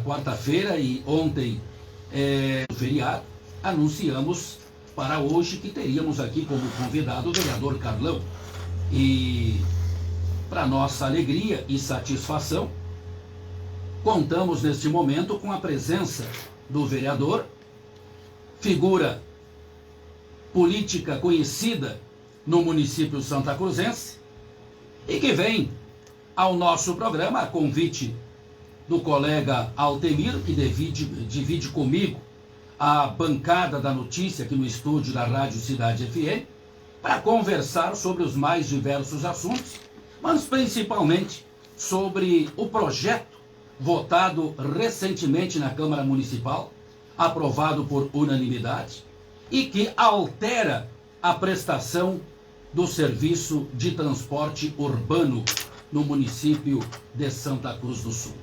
quarta-feira e ontem feriado, anunciamos para hoje que teríamos aqui como convidado o vereador Carlão. E para nossa alegria e satisfação, contamos neste momento com a presença do vereador, figura política conhecida no município santacruzense e que vem ao nosso programa a convite do colega Altemir, que divide comigo a bancada da notícia aqui no estúdio da Rádio Cidade FM, para conversar sobre os mais diversos assuntos, mas principalmente sobre o projeto votado recentemente na Câmara Municipal, aprovado por unanimidade, e que altera a prestação do serviço de transporte urbano no município de Santa Cruz do Sul,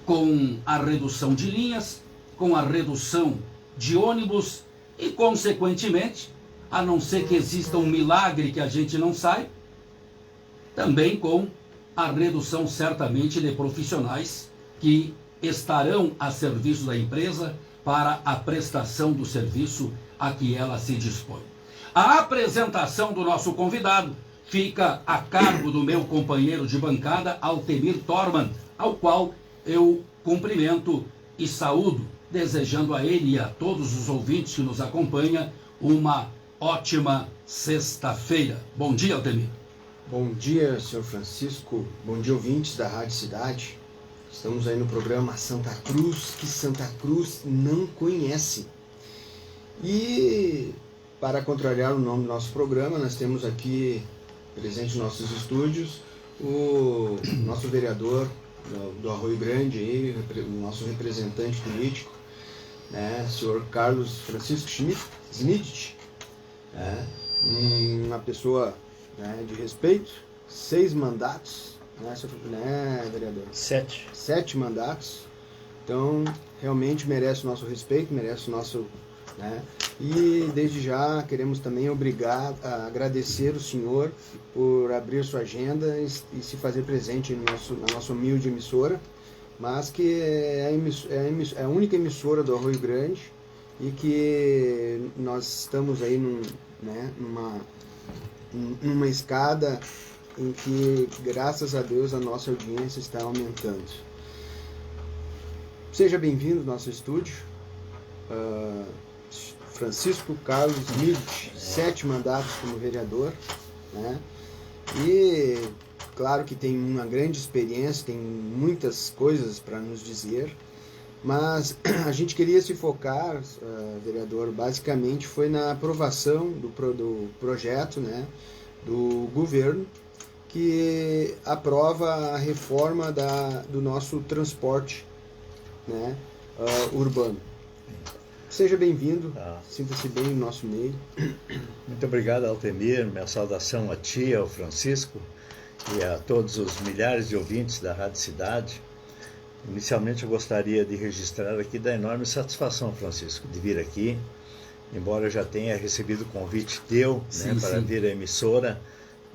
com a redução de linhas, com a redução de ônibus e, consequentemente, a não ser que exista um milagre que a gente não saiba, também com a redução certamente de profissionais que estarão a serviço da empresa para a prestação do serviço a que ela se dispõe. A apresentação do nosso convidado fica a cargo do meu companheiro de bancada, Altemir Torman, ao qual eu cumprimento e saúdo, desejando a ele e a todos os ouvintes que nos acompanham uma ótima sexta-feira. Bom dia, Altemir. Bom dia, senhor Francisco. Bom dia, ouvintes da Rádio Cidade. Estamos aí no programa Santa Cruz, que Santa Cruz não conhece. E, para contrariar o nome do nosso programa, nós temos aqui, presente nos nossos estúdios, o nosso vereador do Arroio Grande, aí, o nosso representante político, né, senhor Carlos Francisco Schmidt, né, uma pessoa, né, de respeito, 6 mandatos, né, vereador? 7 mandatos. Então, realmente merece o nosso respeito, merece o nosso, né? E desde já queremos também agradecer o senhor por abrir sua agenda e se fazer presente na nossa humilde emissora, mas que é a única emissora do Arroio Grande e que nós estamos aí numa escada em que, graças a Deus, a nossa audiência está aumentando. Seja bem-vindo ao nosso estúdio, Francisco Carlos Schmidt, 7 mandatos como vereador, né? E claro que tem uma grande experiência, tem muitas coisas para nos dizer, mas a gente queria se focar, vereador, basicamente foi na aprovação do projeto, né, do governo, que aprova a reforma do nosso transporte, né, urbano. Seja bem-vindo, sinta-se bem no nosso meio. Muito obrigado, Altemir. Minha saudação a ti, ao Francisco e a todos os milhares de ouvintes da Rádio Cidade. Inicialmente eu gostaria de registrar aqui da enorme satisfação, Francisco, de vir aqui, embora eu já tenha recebido o convite teu, né, para vir à emissora,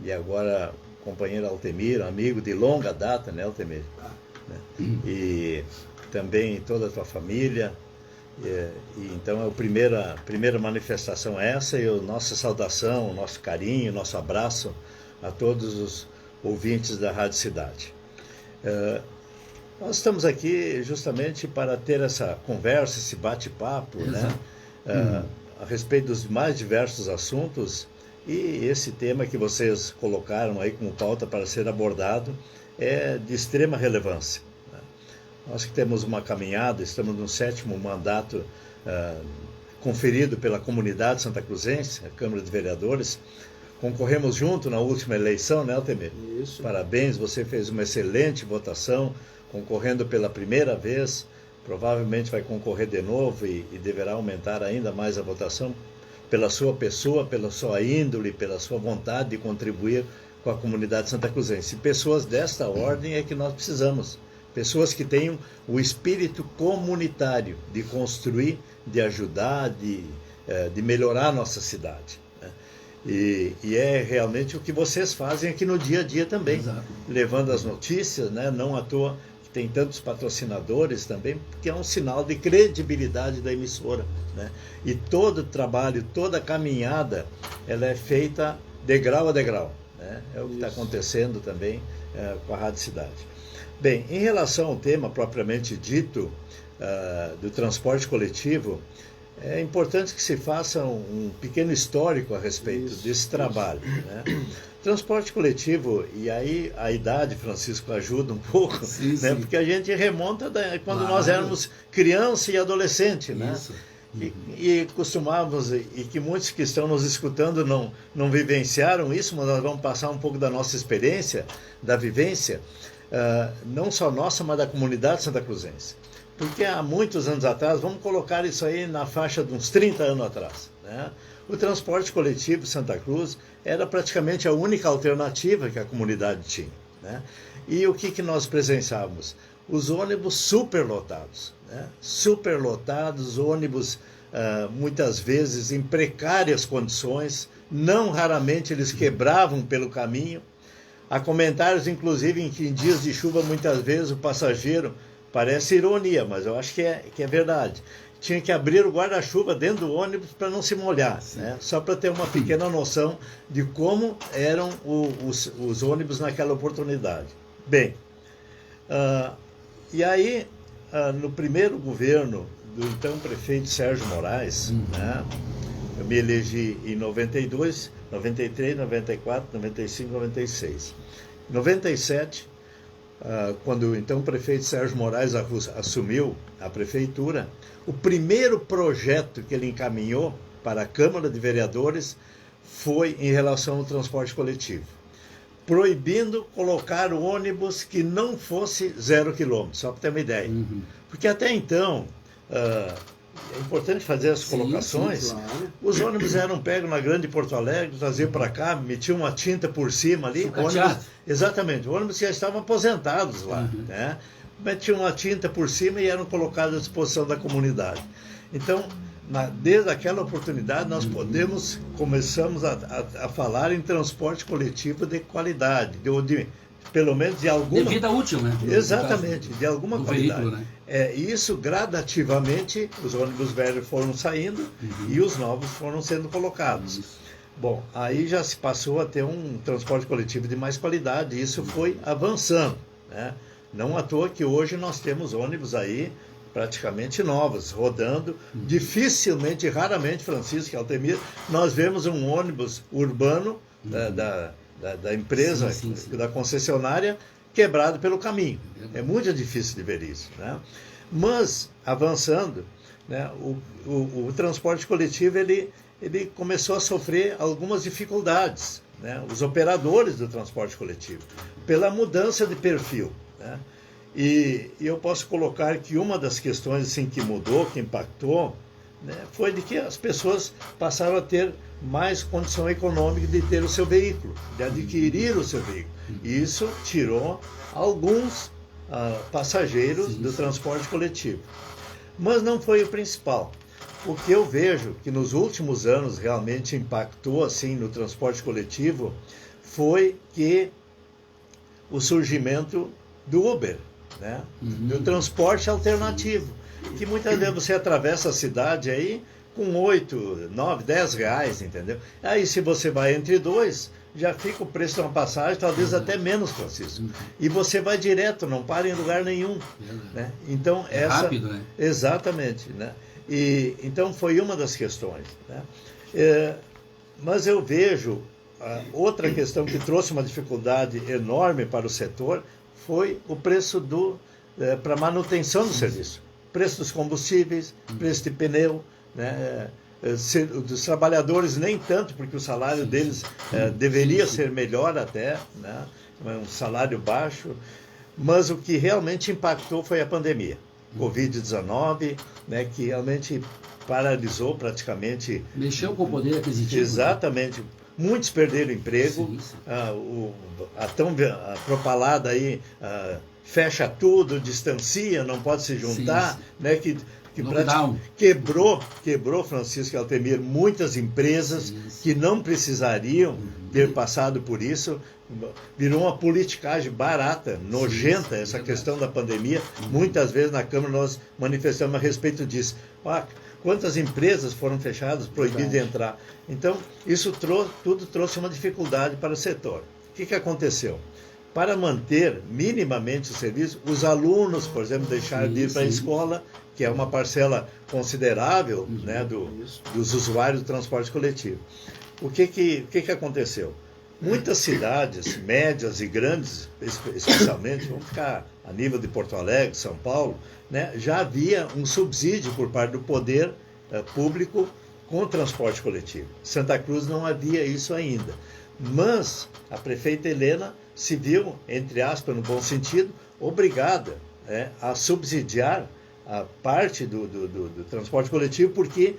e agora companheiro Altemir, amigo de longa data, né, Altemir? E também toda a tua família. E então a primeira manifestação é essa, e a nossa saudação, o nosso carinho, o nosso abraço a todos os ouvintes da Rádio Cidade. Nós estamos aqui justamente para ter essa conversa, esse bate-papo, né, a respeito dos mais diversos assuntos, e esse tema que vocês colocaram aí como pauta para ser abordado é de extrema relevância. Nós que temos uma caminhada, estamos no 7º mandato conferido pela comunidade santacruzense, a Câmara de Vereadores. Concorremos junto na última eleição, né, Altemir? Isso. Parabéns, você fez uma excelente votação, concorrendo pela primeira vez, provavelmente vai concorrer de novo e deverá aumentar ainda mais a votação pela sua pessoa, pela sua índole, pela sua vontade de contribuir com a comunidade santacruzense. E pessoas desta ordem é que nós precisamos. Pessoas que tenham o espírito comunitário de construir, de ajudar, de melhorar a nossa cidade, né? E é realmente o que vocês fazem aqui no dia a dia também. Exato. Levando as notícias, né? Não à toa tem tantos patrocinadores também, porque é um sinal de credibilidade da emissora, né? E todo o trabalho, toda a caminhada, ela é feita degrau a degrau, né? É o que está acontecendo também com a Rádio Cidade. Bem, em relação ao tema propriamente dito, do transporte coletivo, é importante que se faça um pequeno histórico a respeito desse trabalho, né? Transporte coletivo, e aí a idade, Francisco, ajuda um pouco, né? Porque a gente remonta quando nós éramos criança e adolescente, né? E costumávamos, e que muitos que estão nos escutando não vivenciaram isso, mas nós vamos passar um pouco da nossa experiência, da vivência, não só nossa, mas da comunidade santacruzense. Porque há muitos anos atrás, vamos colocar isso aí na faixa de uns 30 anos atrás, né? O transporte coletivo Santa Cruz era praticamente a única alternativa que a comunidade tinha, né? E o que nós presenciávamos? Os ônibus superlotados, né? Superlotados, ônibus muitas vezes em precárias condições, não raramente eles quebravam pelo caminho. Há comentários, inclusive, em que em dias de chuva, muitas vezes o passageiro, parece ironia, mas eu acho que é verdade, tinha que abrir o guarda-chuva dentro do ônibus para não se molhar, né? Só para ter uma pequena noção de como eram os ônibus naquela oportunidade. Bem, e aí, no primeiro governo do então prefeito Sérgio Moraes, né, eu me elegi em 92, 93, 94, 95, 96. Em 97, quando o então prefeito Sérgio Moraes assumiu a prefeitura, o primeiro projeto que ele encaminhou para a Câmara de Vereadores foi em relação ao transporte coletivo, proibindo colocar o ônibus que não fosse 0 km, só para ter uma ideia. Porque até então, é importante fazer as colocações, claro. Os ônibus eram pegos na Grande Porto Alegre, traziam para cá, metiam uma tinta por cima ali. Ônibus, exatamente, os ônibus já estavam aposentados lá, né? Metiam uma tinta por cima e eram colocados à disposição da comunidade. Então, desde aquela oportunidade, nós começamos a falar em transporte coletivo de qualidade, pelo menos de alguma... De vida útil, né? Exatamente, de alguma qualidade. Veículo, né? Isso, gradativamente, os ônibus velhos foram saindo e os novos foram sendo colocados. Bom, aí já se passou a ter um transporte coletivo de mais qualidade, e isso foi avançando, né? Não à toa que hoje nós temos ônibus aí praticamente novos, rodando. Dificilmente, raramente, Francisco e Altemir, nós vemos um ônibus urbano da empresa, da concessionária, quebrado pelo caminho. É muito difícil de ver isso, né? Mas, avançando, né, o transporte coletivo ele começou a sofrer algumas dificuldades, né? Os operadores do transporte coletivo, pela mudança de perfil, né? E eu posso colocar que uma das questões assim, que mudou, que impactou, né, foi de que as pessoas passaram a ter mais condição econômica de ter o seu veículo, de adquirir o seu veículo. E isso tirou alguns passageiros do transporte coletivo. Mas não foi o principal. O que eu vejo que nos últimos anos realmente impactou assim no transporte coletivo foi que o surgimento do Uber, né? Do transporte alternativo, que muitas vezes você atravessa a cidade aí com 8, 9, 10 reais, entendeu? Aí se você vai entre dois, já fica o preço de uma passagem, talvez até menos, Francisco. E você vai direto, não para em lugar nenhum, né? Então, rápido, né? Exatamente, né? E então foi uma das questões, né? Mas eu vejo outra questão que trouxe uma dificuldade enorme para o setor foi o preço para manutenção do serviço. Preço dos combustíveis, preço de pneu, né? Dos trabalhadores nem tanto, porque o salário deles deveria ser melhor até, né? Um salário baixo, mas o que realmente impactou foi a pandemia, Covid-19, né? Que realmente paralisou praticamente... Mexeu com o poder aquisitivo. Exatamente. muitos perderam emprego, Sim, sim. A tão propalada aí, fecha tudo, distancia, não pode se juntar, Sim, sim. né, que Lockdown. quebrou, Francisco e Altemir, muitas empresas Sim. que não precisariam ter passado por isso. Virou uma politicagem barata, nojenta, sim, essa verdade. questão da pandemia. Muitas vezes na Câmara nós manifestamos a respeito disso. Quantas empresas foram fechadas, proibidas de entrar. Então, isso tudo trouxe uma dificuldade para o setor. O que aconteceu? Para manter minimamente o serviço, os alunos, por exemplo, deixaram de ir para a escola, que é uma parcela considerável, né, dos usuários do transporte coletivo. O que aconteceu? Muitas cidades, médias e grandes, especialmente, vamos ficar a nível de Porto Alegre, São Paulo, né, já havia um subsídio por parte do poder público com o transporte coletivo. Santa Cruz não havia isso ainda. Mas a prefeita Helena se viu, entre aspas, no bom sentido, obrigada a subsidiar a parte do transporte coletivo, porque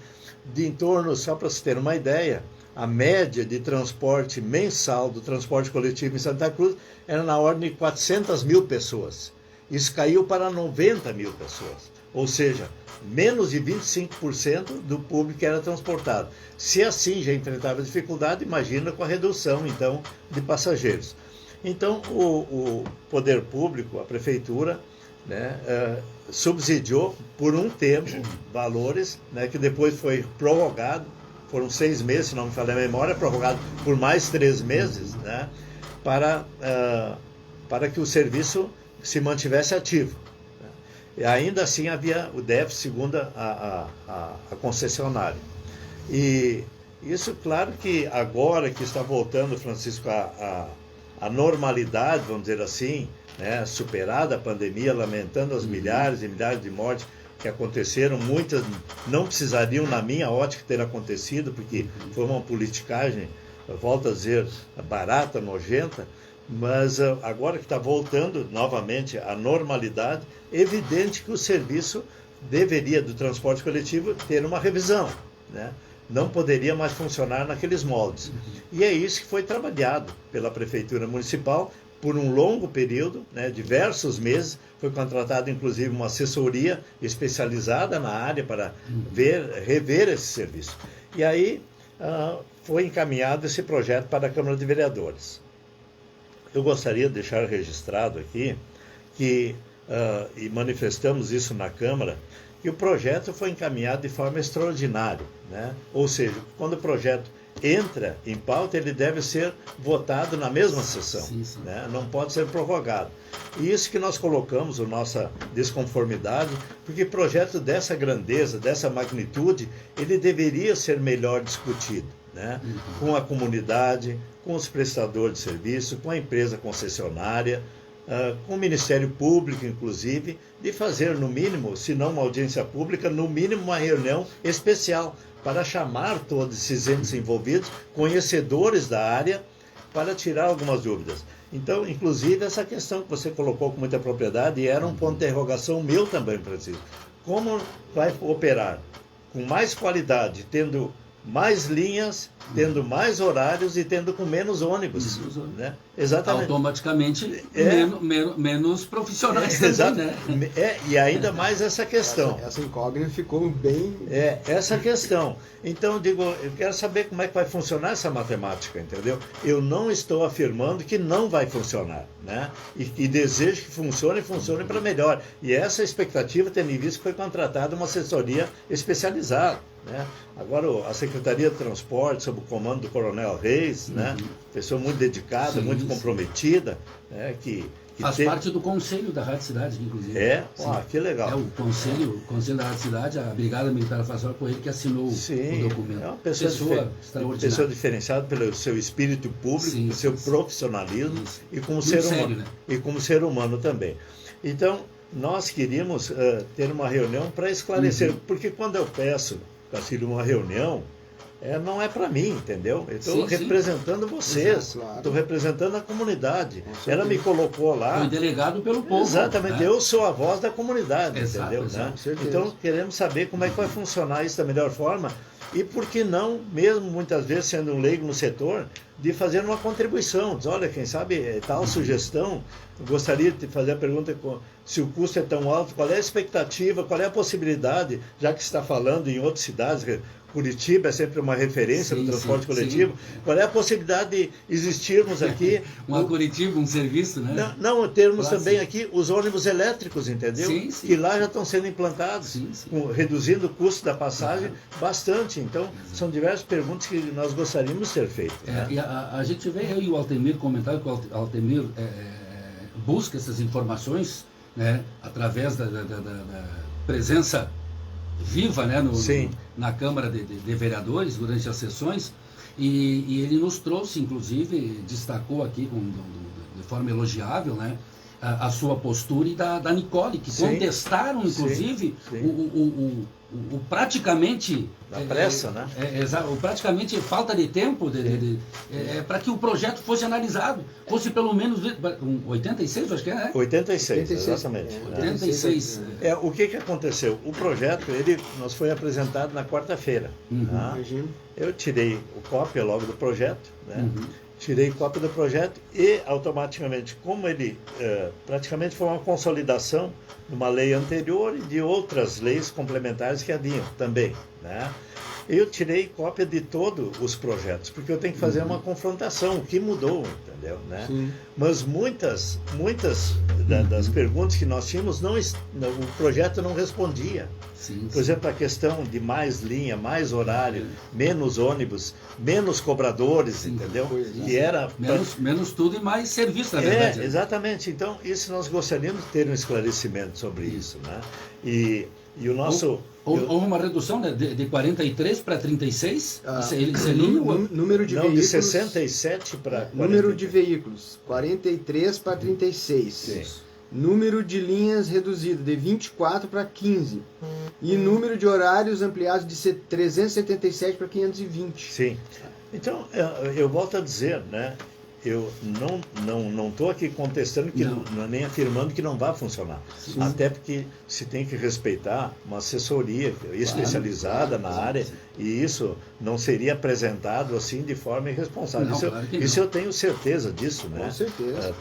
de em torno, só para se ter uma ideia, a média de transporte mensal do transporte coletivo em Santa Cruz era na ordem de 400 mil pessoas. Isso caiu para 90 mil pessoas. Ou seja, menos de 25% do público era transportado. Se assim já enfrentava dificuldade, imagina com a redução, então, de passageiros. Então, o poder público, a prefeitura, né, subsidiou por um tempo valores, né, que depois foi prorrogado, foram 6 meses, se não me falha a memória, prorrogado por mais 3 meses, né, para que o serviço se mantivesse ativo. E ainda assim havia o déficit, segundo a concessionária. E isso, claro que agora que está voltando, Francisco, a normalidade, vamos dizer assim, né, superada a pandemia, lamentando as milhares e milhares de mortes que aconteceram, muitas não precisariam, na minha ótica, ter acontecido, porque foi uma politicagem, volto a dizer, barata, nojenta, mas agora que está voltando novamente à normalidade, evidente que o serviço deveria, do transporte coletivo, ter uma revisão, né? Não poderia mais funcionar naqueles moldes. E é isso que foi trabalhado pela Prefeitura Municipal por um longo período, né, diversos meses. Foi contratada, inclusive, uma assessoria especializada na área para rever esse serviço. E aí foi encaminhado esse projeto para a Câmara de Vereadores. Eu gostaria de deixar registrado aqui que, e manifestamos isso na Câmara, que o projeto foi encaminhado de forma extraordinária, né? Ou seja, quando o projeto entra em pauta, ele deve ser votado na mesma sessão, sim, sim. Né? Não pode ser prorrogado. E isso que nós colocamos, a nossa desconformidade, porque projeto dessa grandeza, dessa magnitude, ele deveria ser melhor discutido, né? Com a comunidade, com os prestadores de serviço, com a empresa concessionária, com o Ministério Público, inclusive, de fazer, no mínimo, se não uma audiência pública, no mínimo uma reunião especial para chamar todos esses entes envolvidos, conhecedores da área, para tirar algumas dúvidas. Então, inclusive, essa questão que você colocou com muita propriedade, e era um ponto de interrogação meu também, Francisco. Como vai operar com mais qualidade, tendo mais linhas, tendo mais horários e tendo com menos ônibus, né? Exatamente. Automaticamente menos profissionais também, né? E ainda mais essa questão. Essa incógnita ficou bem... Essa questão. Então, eu digo, eu quero saber como é que vai funcionar essa matemática, entendeu? Eu não estou afirmando que não vai funcionar, né? E desejo que funcione para melhor. E essa expectativa, tendo em vista que foi contratada uma assessoria especializada, né? Agora, a Secretaria de Transporte, sob o comando do Coronel Reis, né? Pessoa muito dedicada, muito comprometida, né? Que faz parte do Conselho da Rádio Cidade, inclusive. Que legal. O Conselho da Rádio Cidade, a Brigada Militar Federal, foi ele que assinou o documento. É uma pessoa extraordinária. Pessoa diferenciada pelo seu espírito público, pelo seu profissionalismo e como ser humano. Sério, né? E como ser humano também. Então, nós queríamos ter uma reunião para esclarecer, porque quando eu peço, Castilho, uma reunião, não é para mim, entendeu? Eu estou Sim, sim. representando vocês, Exato, claro. estou representando a comunidade. certeza. Ela me colocou lá. Foi delegado pelo povo. Exatamente, né? eu sou a voz da comunidade, Exato, entendeu? exato, Né? com certeza. Então queremos saber como é que vai funcionar isso da melhor forma e por que não, mesmo muitas vezes sendo um leigo no setor, de fazer uma contribuição. Diz, olha, quem sabe tal sugestão, eu gostaria de fazer a pergunta se o custo é tão alto, qual é a expectativa, qual é a possibilidade, já que está falando em outras cidades, Curitiba é sempre uma referência no transporte coletivo. Sim. Qual é a possibilidade de existirmos aqui? Curitiba, um serviço, né? Não termos também aqui os ônibus elétricos, entendeu? Sim. Que lá já estão sendo implantados, reduzindo o custo da passagem bastante. Então, são diversas perguntas que nós gostaríamos de ter feito. Né? E a gente vê, eu e o Altemir comentaram que o Altemir busca essas informações, né, através da presença viva, né, na Câmara de Vereadores durante as sessões, e ele nos trouxe, inclusive, destacou aqui de forma elogiável, né, a sua postura e da Nicole, que contestaram, inclusive, o praticamente... Da pressa, né? O praticamente falta de tempo para que o projeto fosse analisado. Fosse pelo menos 86, acho que é, né? 86, exatamente. 86. O que aconteceu? O projeto, nos foi apresentado na quarta-feira. Tá? Eu tirei cópia logo do projeto, né? Tirei cópia do projeto e automaticamente, como ele praticamente foi uma consolidação de uma lei anterior e de outras leis complementares que haviam também, né? Eu tirei cópia de todos os projetos, porque eu tenho que fazer uma confrontação, o que mudou, entendeu? Né? Mas muitas das perguntas que nós tínhamos, o projeto não respondia. Por exemplo, a questão de mais linha, mais horário, menos ônibus, menos cobradores, entendeu? Que era menos tudo e mais serviço, na verdade. Exatamente. Então, isso nós gostaríamos de ter um esclarecimento sobre isso, né? E o nosso... Houve uma redução, né, de 43 para 36? Número de veículos... de 67 para 43. Número de veículos, 43 para 36. Sim. Número de linhas reduzido, de 24 para 15. E número de horários ampliados de 377 para 520. Sim. Então, eu volto a dizer, né? Eu não estou aqui contestando, nem afirmando que não vai funcionar. Até porque se tem que respeitar uma assessoria especializada na área, e isso não seria apresentado assim de forma irresponsável. Isso eu tenho certeza disso, né? Com certeza.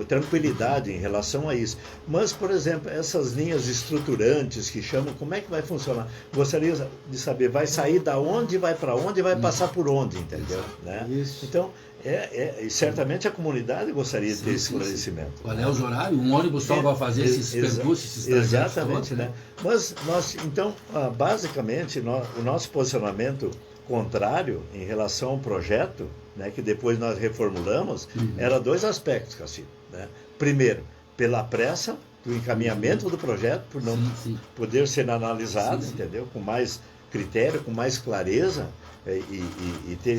Tranquilidade em relação a isso. Mas, por exemplo, essas linhas estruturantes que chamam, como é que vai funcionar? Gostaria de saber, vai sair da onde, vai para onde, vai passar por onde, entendeu? Né? Isso. Então, e certamente a comunidade gostaria de ter esse esclarecimento. Qual é os horários? Um ônibus só vai fazer esses percursos, esses trajetos. Exatamente, né? Mas então, basicamente, o nosso posicionamento contrário em relação ao projeto, né, que depois nós reformulamos, era dois aspectos, Cassio, né? Primeiro, pela pressa do encaminhamento do projeto, por não poder ser analisado, entendeu? Com mais critério, com mais clareza,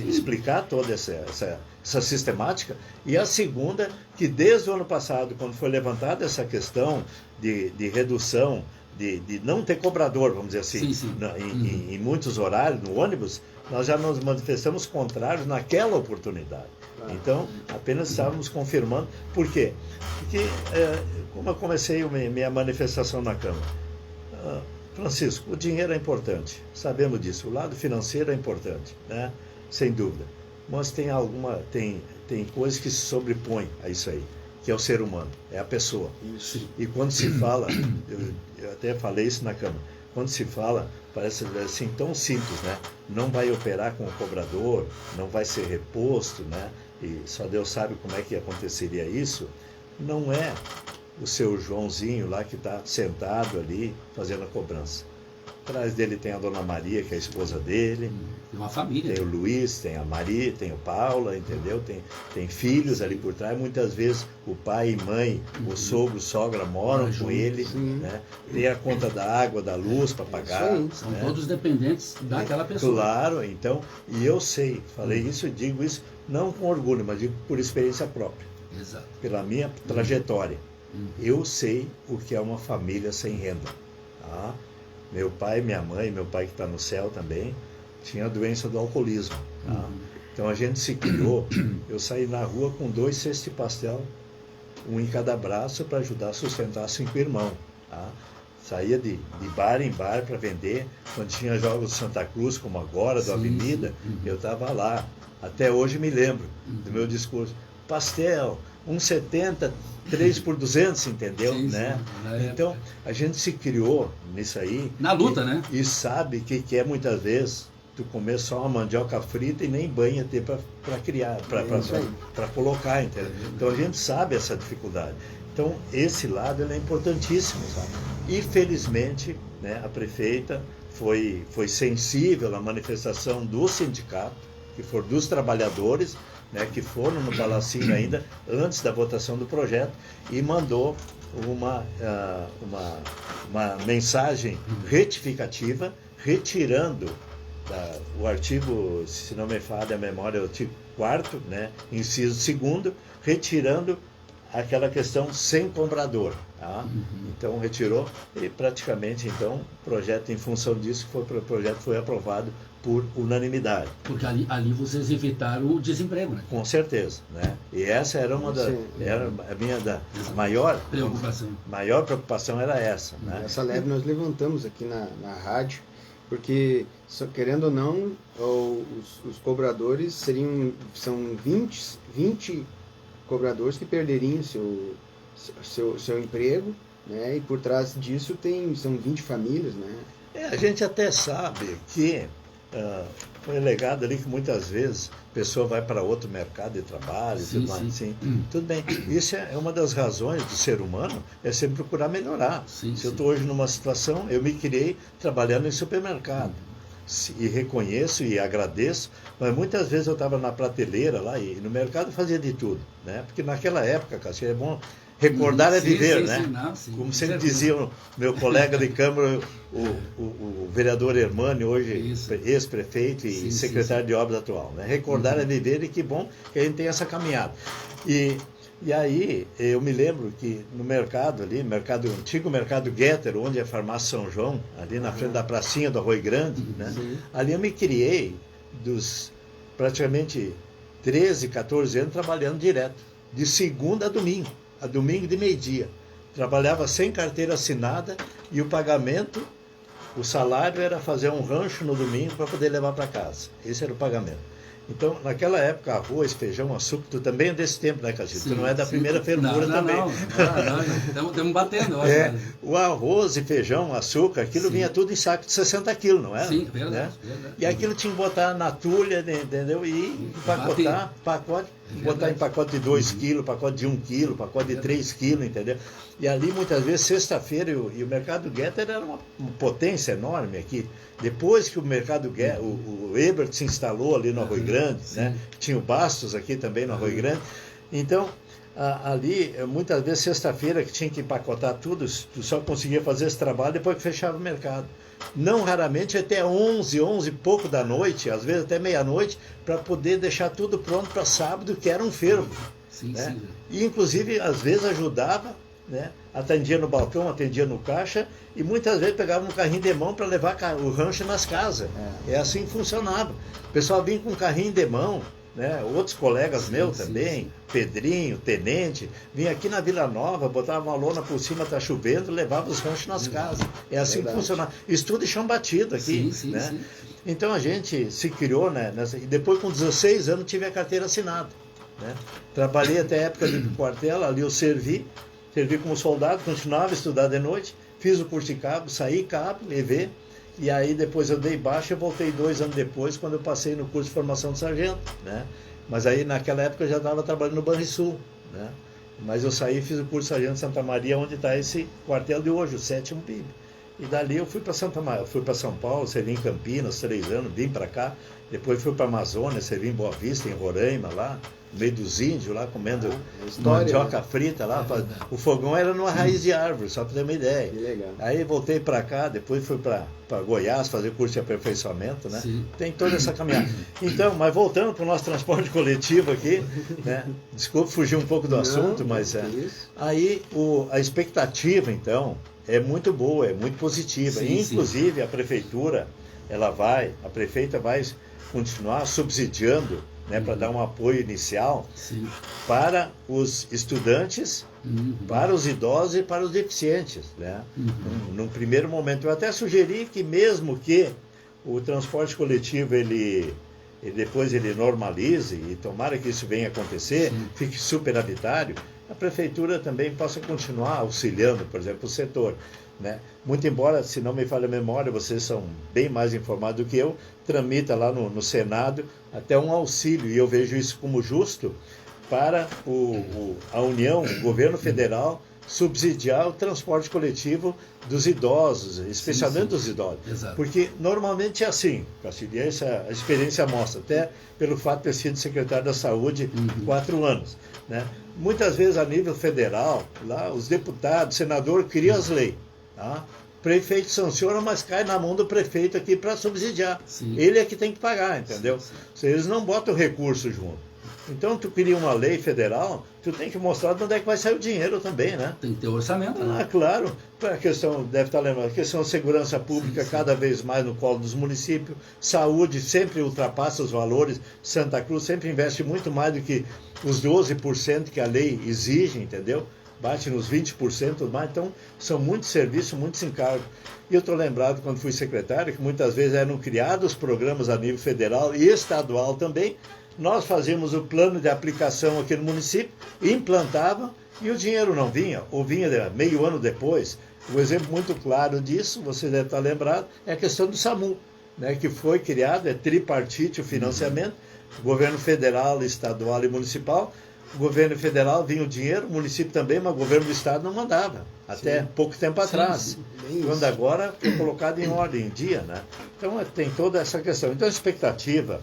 explicar toda essa sistemática. E a segunda, que desde o ano passado, quando foi levantada essa questão de redução, de não ter cobrador, vamos dizer assim, em muitos horários, no ônibus, nós já nos manifestamos contrários naquela oportunidade. Então, apenas estávamos confirmando. Por quê? Porque, como eu comecei minha manifestação na Câmara, Francisco, o dinheiro é importante, sabemos disso, o lado financeiro é importante, né? Sem dúvida. Mas tem coisas que se sobrepõem a isso aí, que é o ser humano, é a pessoa. Isso. E quando se fala, eu até falei isso na Câmara, quando se fala, parece assim tão simples, né? Não vai operar com o cobrador, não vai ser reposto, né? E só Deus sabe como é que aconteceria isso. Não é o seu Joãozinho lá que está sentado ali fazendo a cobrança. Atrás dele tem a Dona Maria, que é a esposa dele. Tem uma família. Tem o Luiz, tem a Maria, tem o Paula, entendeu? Tem filhos ali por trás. Muitas vezes o pai e mãe, o sogro, sogra moram com ele. Né? Tem a conta da água, da luz para pagar. São todos dependentes daquela pessoa. Claro, então, e eu sei, falei isso e digo isso não com orgulho, mas digo por experiência própria. Exato. Pela minha trajetória. Eu sei o que é uma família sem renda. Tá? Meu pai, minha mãe, meu pai que está no céu também, tinha a doença do alcoolismo. Tá? Então a gente se criou, eu saí na rua com 2 cestos de pastel, um em cada braço, para ajudar a sustentar 5 irmãos. Tá? Saía de bar em bar para vender. Quando tinha jogos de Santa Cruz, como agora, da Avenida, eu estava lá. Até hoje me lembro do meu discurso. Pastel, 1,70, 3 por 200, entendeu? Sim, né? Sim. Então, a gente se criou nisso aí. Na luta, né? E sabe que é muitas vezes tu comer só uma mandioca frita e nem banha ter para criar, para colocar, entendeu? Então a gente sabe essa dificuldade. Então esse lado ele é importantíssimo, sabe? E felizmente, né, a prefeita foi sensível à manifestação do sindicato, que for dos trabalhadores, né, que foram no Palacinho ainda antes da votação do projeto, e mandou uma mensagem retificativa, retirando o artigo, se não me falha a memória, o artigo 4º, né, inciso 2º, retirando aquela questão sem comprador. Tá? Então retirou e praticamente então o projeto, em função disso, o projeto foi aprovado por unanimidade. Porque ali vocês evitaram o desemprego, né? Com certeza, né? E essa era uma era a minha maior preocupação era essa, né? Essa leve nós levantamos aqui na rádio, porque, querendo ou não, os cobradores são 20 cobradores que perderiam seu emprego, né? E por trás disso são 20 famílias, né? A gente até sabe que foi legado ali que muitas vezes a pessoa vai para outro mercado de trabalho, tudo mais assim. Tudo bem, isso é uma das razões do ser humano, é sempre procurar melhorar. Se eu estou hoje numa situação, eu me criei trabalhando em supermercado. E reconheço e agradeço, mas muitas vezes eu estava na prateleira lá e no mercado fazia de tudo, né? Porque naquela época, Cássio, é bom recordar é viver, né? Como sempre dizia o meu colega de Câmara, o vereador Hermani, hoje ex-prefeito e secretário de obras atual, né? Recordar é viver, e que bom que a gente tem essa caminhada. E aí, eu me lembro que no mercado ali, antigo mercado Getter, onde é a farmácia São João, ali na frente da pracinha do Arroio Grande, né? Ali eu me criei dos praticamente 13, 14 anos trabalhando direto, de segunda a domingo de meio-dia. Trabalhava sem carteira assinada e o pagamento, o salário era fazer um rancho no domingo para poder levar para casa. Esse era o pagamento. Então, naquela época, arroz, feijão, açúcar, tu também é desse tempo, né, Caxito? Tu não é da primeira fervura também. Não, estamos batendo. O arroz e feijão, açúcar, aquilo vinha tudo em saco de 60 quilos, não é? Sim, verdade, né? Verdade. E aquilo tinha que botar na tulha, entendeu? E empacotar, botar em pacote de 2 quilos, pacote de 1 quilo, pacote de 3 quilos, entendeu? E ali, muitas vezes, sexta-feira, e o mercado Getter era uma potência enorme aqui. Depois que o mercado Getter, o Ebert se instalou ali no Arroio Grande, né? Tinha o Bastos aqui também no Arroio Grande. Então, ali, muitas vezes, sexta-feira, que tinha que empacotar tudo, tu só conseguia fazer esse trabalho depois que fechava o mercado. Não raramente até 11 e pouco da noite, às vezes até meia-noite, para poder deixar tudo pronto para sábado, que era um fervo. Né? E, inclusive, às vezes ajudava, né? Atendia no balcão, atendia no caixa, e muitas vezes pegava um carrinho de mão para levar o rancho nas casas. É assim que funcionava. O pessoal vinha com um carrinho de mão, né? Outros colegas meus também, Pedrinho, Tenente, vinha aqui na Vila Nova, botava uma lona por cima, tá chovendo, levava os ranchos nas casas. É assim que funcionava. Isso tudo de chão batido aqui. Né? Então a gente se criou, né? E depois, com 16 anos, tive a carteira assinada. Né? Trabalhei até a época do quartel, ali eu servi como soldado, continuava a estudar de noite, fiz o curso de cabo, saí cabo, EV, e aí depois eu dei baixa e voltei 2 anos depois, quando eu passei no curso de formação de sargento, né? Mas aí naquela época eu já estava trabalhando no Banrisul, né? Mas eu saí e fiz o curso de sargento de Santa Maria, onde está esse quartel de hoje, o 7º PIB. E dali eu fui para São Paulo, servi em Campinas 3 anos, vim para cá, depois fui para a Amazônia, servi em Boa Vista, em Roraima, lá, no meio dos índios, lá comendo mandioca frita lá. O fogão era numa raiz de árvore, só para ter uma ideia. Que legal. Aí voltei para cá, depois fui para Goiás fazer curso de aperfeiçoamento, né? Tem toda essa caminhada. Então, mas voltando para o nosso transporte coletivo aqui, né? Desculpe fugir um pouco do assunto, mas aí a expectativa, então, é muito boa, é muito positiva. Sim, Inclusive, a prefeita vai continuar subsidiando, né, para dar um apoio inicial para os estudantes, para os idosos e para os deficientes, né? Num primeiro momento, eu até sugeri que mesmo que o transporte coletivo depois ele normalize, e tomara que isso venha acontecer, fique superavitário, a prefeitura também possa continuar auxiliando, por exemplo, o setor, né? Muito embora, se não me falha a memória, vocês são bem mais informados do que eu, tramita lá no Senado até um auxílio, e eu vejo isso como justo para a União, o governo federal, subsidiar o transporte coletivo dos idosos, especialmente dos idosos. Exato. Porque normalmente é assim, Castilho, e essa a experiência mostra, até pelo fato de ter sido secretário da Saúde 4 anos, né? Muitas vezes a nível federal, lá os deputados, senador criam as leis, tá? Prefeito sanciona, mas cai na mão do prefeito aqui para subsidiar. Ele é que tem que pagar, entendeu? Eles não botam recurso junto. Então, tu cria uma lei federal, tu tem que mostrar de onde é que vai sair o dinheiro também, né? Tem que ter orçamento, né? Claro. A questão, deve estar lembrando, a questão de segurança pública cada vez mais no colo dos municípios, saúde sempre ultrapassa os valores, Santa Cruz sempre investe muito mais do que os 12% que a lei exige, entendeu? Bate nos 20% mais, então são muitos serviços, muitos encargos. E eu estou lembrado, quando fui secretário, que muitas vezes eram criados programas a nível federal e estadual também. Nós fazíamos o plano de aplicação aqui no município, implantava e o dinheiro não vinha, ou vinha meio ano depois. Um exemplo muito claro disso, você deve estar lembrado, é a questão do SAMU, né, que foi criado, é tripartite o financiamento, governo federal, estadual e municipal. O governo federal vinha o dinheiro, o município também, mas o governo do estado não mandava, até pouco tempo atrás. Quando agora foi colocado em ordem, em dia, né? Então tem toda essa questão. Então a expectativa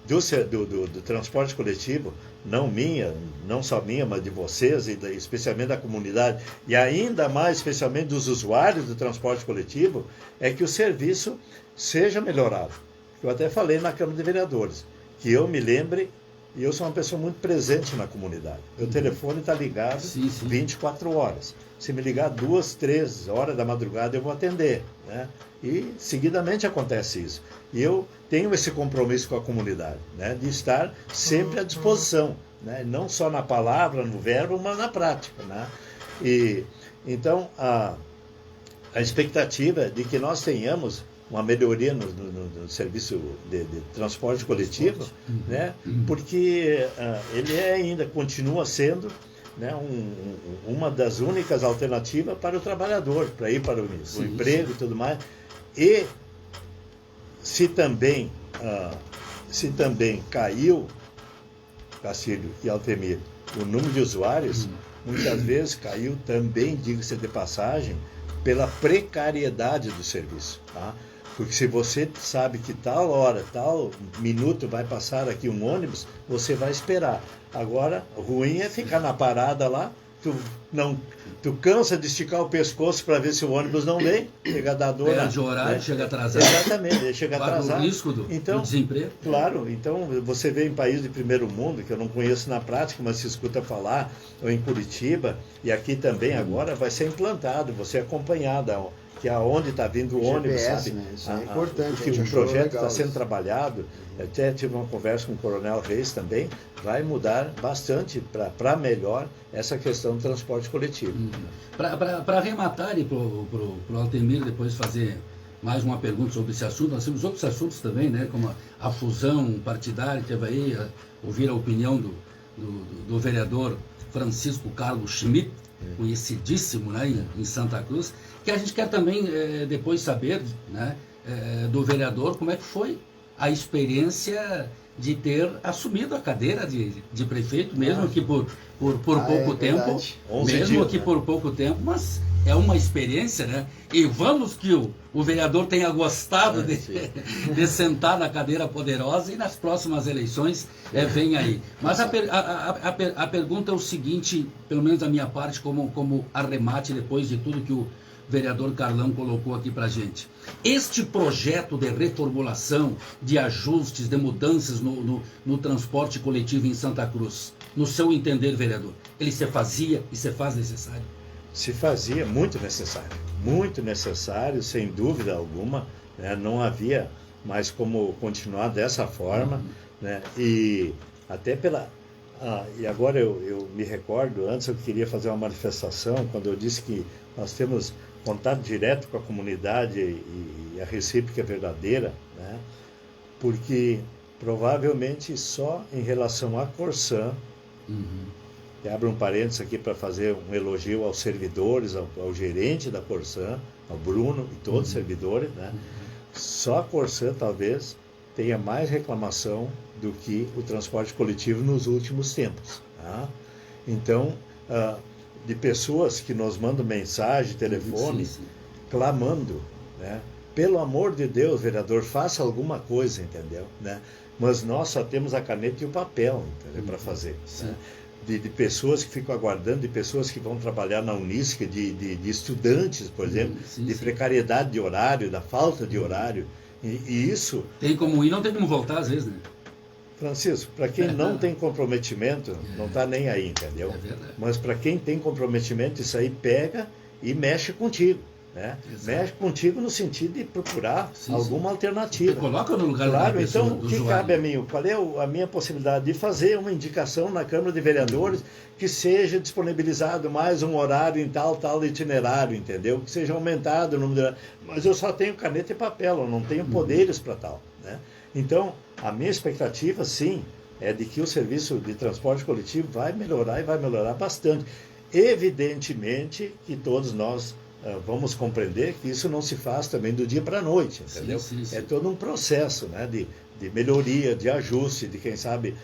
do transporte coletivo, não só minha, mas de vocês, e especialmente da comunidade, e ainda mais especialmente dos usuários do transporte coletivo, é que o serviço seja melhorado. Eu até falei na Câmara de Vereadores, que eu me lembre, e eu sou uma pessoa muito presente na comunidade. Meu telefone está ligado 24 horas. Se me ligar 2, 3 horas da madrugada, eu vou atender, né? E seguidamente acontece isso. E eu tenho esse compromisso com a comunidade, né, de estar sempre à disposição, né, não só na palavra, no verbo, mas na prática, né? E então a expectativa é de que nós tenhamos uma melhoria no serviço de transporte coletivo, né, porque ele ainda continua sendo, né, uma das únicas alternativas para o trabalhador, para ir para o emprego e tudo mais. E se também caiu, Castilho e Altemir, o número de usuários, muitas vezes caiu também, diga-se de passagem, pela precariedade do serviço, tá? Porque se você sabe que tal hora, tal minuto vai passar aqui um ônibus, você vai esperar. Agora, ruim é ficar na parada lá, tu cansa de esticar o pescoço para ver se o ônibus não vem, chega a dar dor. Perde o horário, né? Chega atrasado. Exatamente, chega atrasado. O risco do desemprego. Claro, então você vê em países de primeiro mundo, que eu não conheço na prática, mas se escuta falar, ou em Curitiba, e aqui também agora vai ser implantado, você é acompanhado, que aonde está vindo o ônibus, sabe? Né? Isso é importante. Que o projeto está sendo trabalhado, até tive uma conversa com o Coronel Reis também, vai mudar bastante para melhor essa questão do transporte coletivo. Para arrematar e para o Altemir depois fazer mais uma pergunta sobre esse assunto, nós temos outros assuntos também, né, como a fusão partidária, teve aí, ouvir a opinião do vereador Francisco Carlos Schmidt, conhecidíssimo, né, em Santa Cruz, que a gente quer também depois saber, né, do vereador como é que foi a experiência de ter assumido a cadeira de prefeito, mesmo que por pouco tempo, mesmo que por pouco tempo, mas é uma experiência, né? E vamos que o vereador tenha gostado de sentar na cadeira poderosa e nas próximas eleições vem aí. Mas a pergunta é o seguinte, pelo menos da minha parte, como arremate depois de tudo que o vereador Carlão colocou aqui para a gente. Este projeto de reformulação, de ajustes, de mudanças no transporte coletivo em Santa Cruz, no seu entender, vereador, ele se fazia e se faz necessário? se fazia muito necessário, sem dúvida alguma, né? Não havia mais como continuar dessa forma, né? E até e agora eu me recordo, antes eu queria fazer uma manifestação, quando eu disse que nós temos contato direto com a comunidade e a recíproca é verdadeira, né? Porque provavelmente só em relação à Corsã, que abre um parênteses aqui para fazer um elogio aos servidores, ao gerente da Corsã, ao Bruno e todos os servidores, né? Só a Corsã talvez tenha mais reclamação do que o transporte coletivo nos últimos tempos, tá? Então, de pessoas que nos mandam mensagem, telefone, clamando, né? Pelo amor de Deus, vereador, faça alguma coisa, entendeu? Né? Mas nós só temos a caneta e o papel, entendeu? Para fazer. Né? De pessoas que ficam aguardando, de pessoas que vão trabalhar na Unisc, de estudantes, por exemplo, de precariedade de horário, da falta de horário. E isso... Tem como ir, não tem como voltar às vezes, né? Francisco, para quem não tem comprometimento, não está nem aí, entendeu? É verdade. Mas para quem tem comprometimento, isso aí pega e mexe contigo. Né? Mexe contigo no sentido de procurar alguma alternativa. Você coloca no lugar da pessoa, então, o que cabe a mim? Qual é a minha possibilidade de fazer uma indicação na Câmara de Vereadores que seja disponibilizado mais um horário em tal itinerário, entendeu? Que seja aumentado o número de... Mas eu só tenho caneta e papel, eu não tenho poderes para tal. Né? Então, a minha expectativa, sim, é de que o serviço de transporte coletivo vai melhorar e vai melhorar bastante. Evidentemente que todos nós vamos compreender que isso não se faz também do dia para a noite, entendeu? Sim. É todo um processo, né, de melhoria, de ajuste, de quem sabe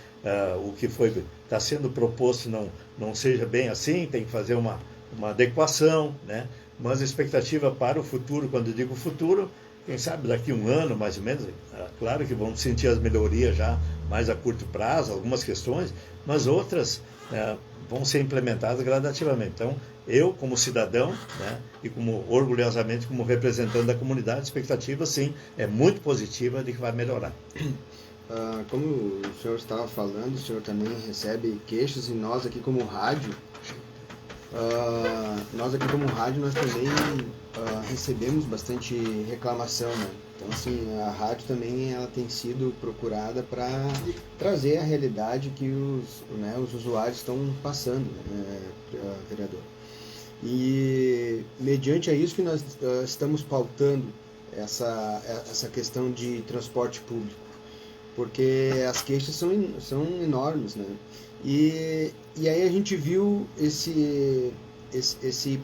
o que está sendo proposto não seja bem assim, tem que fazer uma adequação, né? Mas a expectativa para o futuro, quando eu digo futuro, quem sabe daqui a um ano, mais ou menos, claro que vamos sentir as melhorias já mais a curto prazo, algumas questões, mas outras vão ser implementadas gradativamente. Então, eu, como cidadão, né, e orgulhosamente como representante da comunidade, a expectativa, sim, é muito positiva de que vai melhorar. Como o senhor estava falando, o senhor também recebe queixas, e nós aqui como rádio, nós também recebemos bastante reclamação, né? Então, assim, a rádio também ela tem sido procurada para trazer a realidade que os usuários estão passando, né, vereador. E, mediante a isso que nós estamos pautando essa questão de transporte público, porque as queixas são enormes, né? E aí a gente viu esse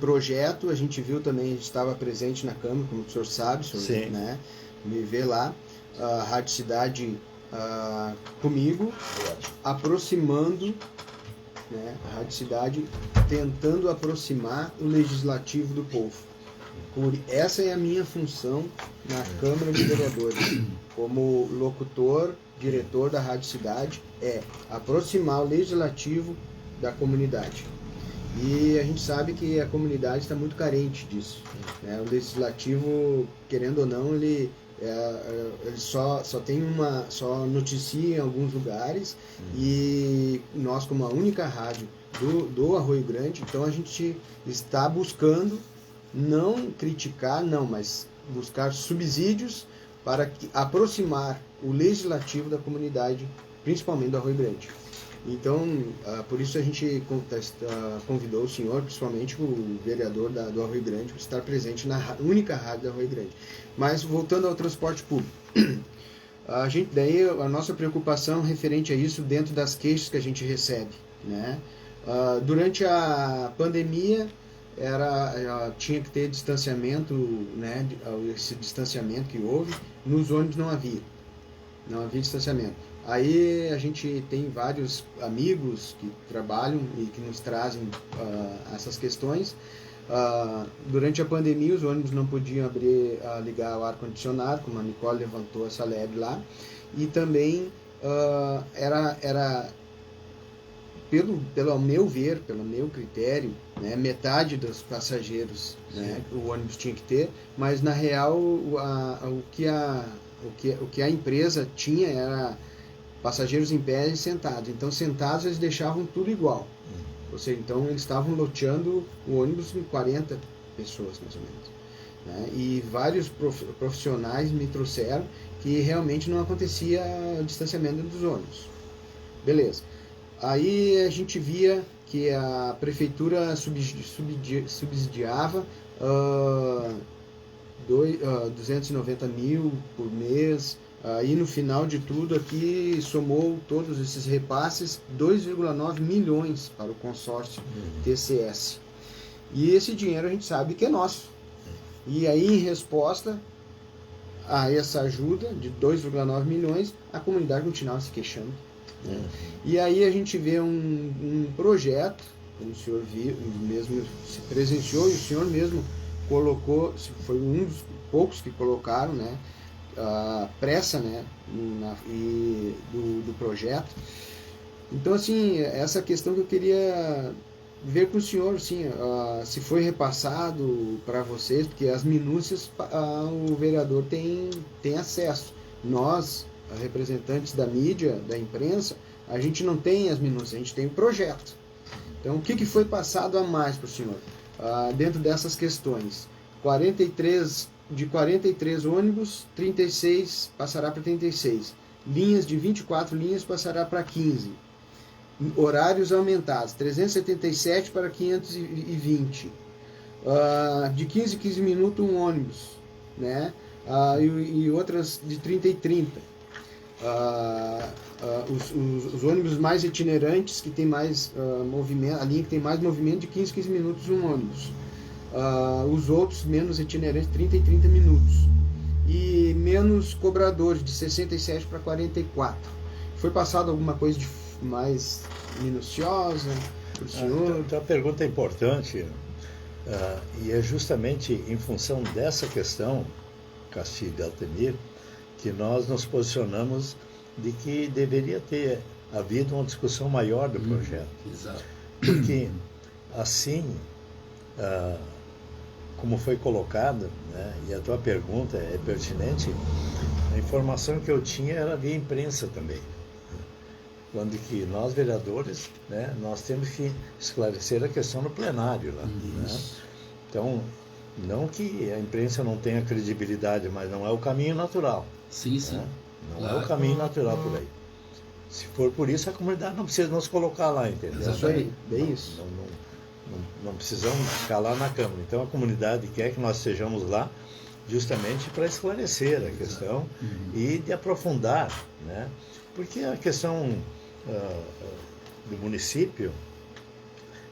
projeto, a gente viu também, a gente estava presente na Câmara, como o senhor sabe, o senhor, né, me vê lá, a Rádio Cidade comigo, aproximando, né, a Rádio Cidade tentando aproximar o legislativo do povo. Essa é a minha função na Câmara de Vereadores, como locutor, diretor da Rádio Cidade, é aproximar o legislativo da comunidade. E a gente sabe que a comunidade está muito carente disso, né? O legislativo, querendo ou não, ele só noticia em alguns lugares, e nós, como a única rádio do Arroio Grande, então a gente está buscando não criticar, mas buscar subsídios para aproximar o legislativo da comunidade, principalmente do Arroio Grande. Então, por isso a gente convidou o senhor, principalmente o vereador do Arroio Grande, para estar presente na única rádio do Arroio Grande. Mas, voltando ao transporte público, a nossa preocupação referente a isso dentro das queixas que a gente recebe, né? Durante a pandemia, tinha que ter distanciamento, né? Esse distanciamento que houve, nos ônibus não havia distanciamento. Aí a gente tem vários amigos que trabalham e que nos trazem essas questões. Durante a pandemia, os ônibus não podiam ligar o ar-condicionado, como a Nicole levantou essa lebre lá. E também pelo meu ver, pelo meu critério, né, metade dos passageiros, né, o ônibus tinha que ter, mas na real o que a empresa tinha era passageiros em pé e sentados. Então, sentados eles deixavam tudo igual, Ou seja, então eles estavam loteando o ônibus em 40 pessoas, mais ou menos. Né? E vários profissionais me trouxeram que realmente não acontecia o distanciamento dos ônibus. Beleza. Aí a gente via que a prefeitura subsidiava 290 mil por mês. Aí no final de tudo aqui somou todos esses repasses 2,9 milhões para o consórcio TCS. E esse dinheiro a gente sabe que é nosso. E aí em resposta a essa ajuda de 2,9 milhões, a comunidade continuava se queixando. Né? E aí a gente vê um projeto, como o senhor mesmo se presenciou e o senhor mesmo colocou, foi um dos poucos que colocaram, né, a pressa, né, do projeto. Então, assim, essa questão que eu queria ver com o senhor, assim, se foi repassado para vocês, porque as minúcias o vereador tem acesso. Nós, representantes da mídia, da imprensa, a gente não tem as minúcias, a gente tem o projeto. Então, o que foi passado a mais para o senhor? Dentro dessas questões, de 43 ônibus, 36 passará para 36. Linhas de 24 linhas passará para 15. Horários aumentados, 377 para 520. De 15 em 15 minutos um ônibus, né? E outras de 30 e 30. Os ônibus mais itinerantes, que tem mais movimento, a linha que tem mais movimento, de 15 em 15 minutos um ônibus. Os outros menos itinerantes, 30 e 30 minutos. E menos cobradores, de 67 para 44. Foi passado alguma coisa de mais minuciosa para o senhor? Então a pergunta é importante, e é justamente em função dessa questão, Castilho e Altemir, que nós nos posicionamos de que deveria ter havido uma discussão maior do projeto. Exato. Porque assim, como foi colocado, né, e a tua pergunta é pertinente, a informação que eu tinha era via imprensa também. Quando que nós, vereadores, né, nós temos que esclarecer a questão no plenário lá. Né? Então, não que a imprensa não tenha credibilidade, mas não é o caminho natural. Sim, sim. Né? Não é o caminho natural por aí. Se for por isso, a comunidade não precisa nos colocar lá, entendeu? Exatamente. Bem isso. Não precisamos ficar lá na Câmara. Então, a comunidade quer que nós estejamos lá justamente para esclarecer a questão e de aprofundar, né? Porque a questão do município,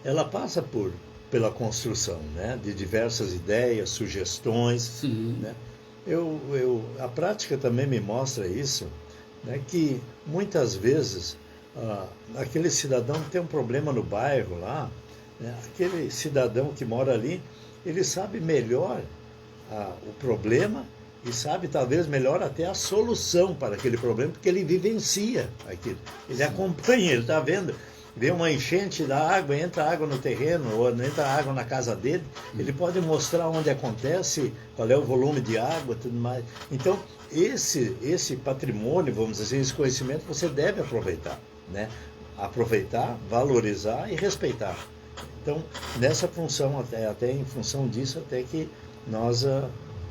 ela passa pela construção, né, de diversas ideias, sugestões. Sim. Né? A prática também me mostra isso, né, que muitas vezes aquele cidadão que tem um problema no bairro lá, né, aquele cidadão que mora ali, ele sabe melhor o problema e sabe talvez melhor até a solução para aquele problema, porque ele vivencia aquilo. Ele acompanha, ele está vendo, vê uma enchente da água, entra água no terreno, ou entra água na casa dele, ele pode mostrar onde acontece, qual é o volume de água, tudo mais. Então, esse patrimônio, vamos dizer, esse conhecimento, você deve aproveitar, né? Aproveitar, valorizar e respeitar. Então, nessa função, até em função disso, até que nós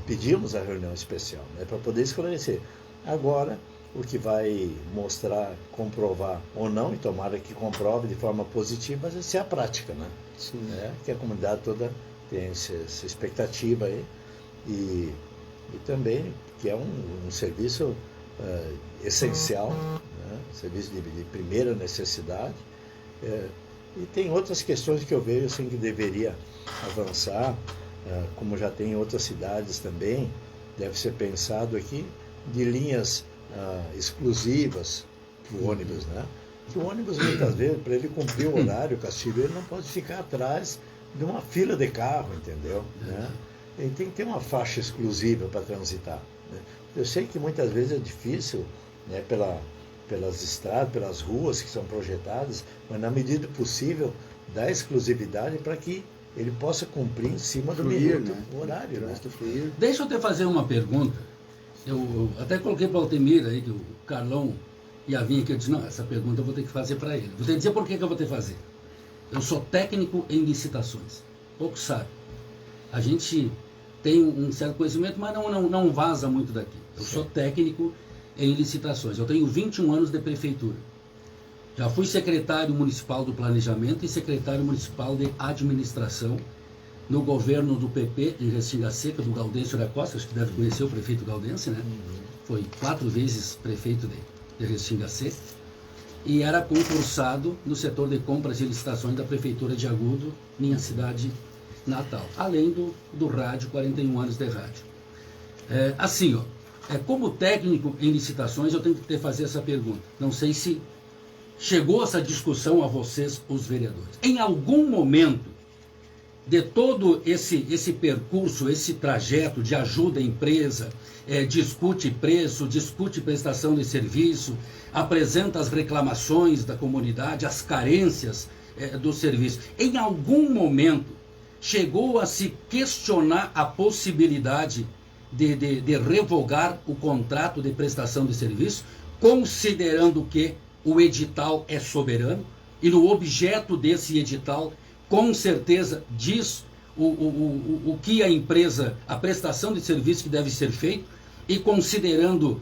pedimos a reunião especial, né, para poder esclarecer. Agora, o que vai mostrar, comprovar ou não, e tomara que comprove de forma positiva, vai ser a prática, né? Sim. Né? Que a comunidade toda tem essa expectativa aí, e também que é um serviço essencial, né? Serviço de primeira necessidade. E tem outras questões que eu vejo assim, que deveria avançar, como já tem em outras cidades também, deve ser pensado aqui, de linhas exclusivas para o ônibus, né? Que o ônibus, muitas vezes, para ele cumprir o horário, Castilho, ele não pode ficar atrás de uma fila de carro, entendeu? Né? Ele tem que ter uma faixa exclusiva para transitar. Né? Eu sei que muitas vezes é difícil, né, pelas estradas, pelas ruas que são projetadas, mas na medida possível, dá exclusividade para que ele possa cumprir em cima do minuto, né? O horário. Né? Deixa eu te fazer uma pergunta. Eu até coloquei para o Altemir aí, que o Carlão ia vir aqui, eu disse, não, essa pergunta eu vou ter que fazer para ele. Vou ter que dizer por que eu vou ter que fazer. Eu sou técnico em licitações. Pouco sabe. A gente tem um certo conhecimento, mas não vaza muito daqui. Eu sou técnico em licitações. Eu tenho 21 anos de prefeitura. Já fui secretário municipal do planejamento e secretário municipal de administração no governo do PP em Restinga Seca, do Gaudêncio da Costa. Acho que deve conhecer o prefeito Gaudêncio, né? Foi 4 vezes prefeito de Restinga Seca. E era concursado no setor de compras e licitações da prefeitura de Agudo, minha cidade natal. Além do rádio, 41 anos de rádio. Como técnico em licitações, eu tenho que fazer essa pergunta. Não sei se chegou essa discussão a vocês, os vereadores. Em algum momento de todo esse percurso, esse trajeto de ajuda à empresa, discute preço, discute prestação de serviço, apresenta as reclamações da comunidade, as carências do serviço. Em algum momento chegou a se questionar a possibilidade de revogar o contrato de prestação de serviço, considerando que o edital é soberano e no objeto desse edital, com certeza, diz o que a empresa, a prestação de serviço que deve ser feito, e considerando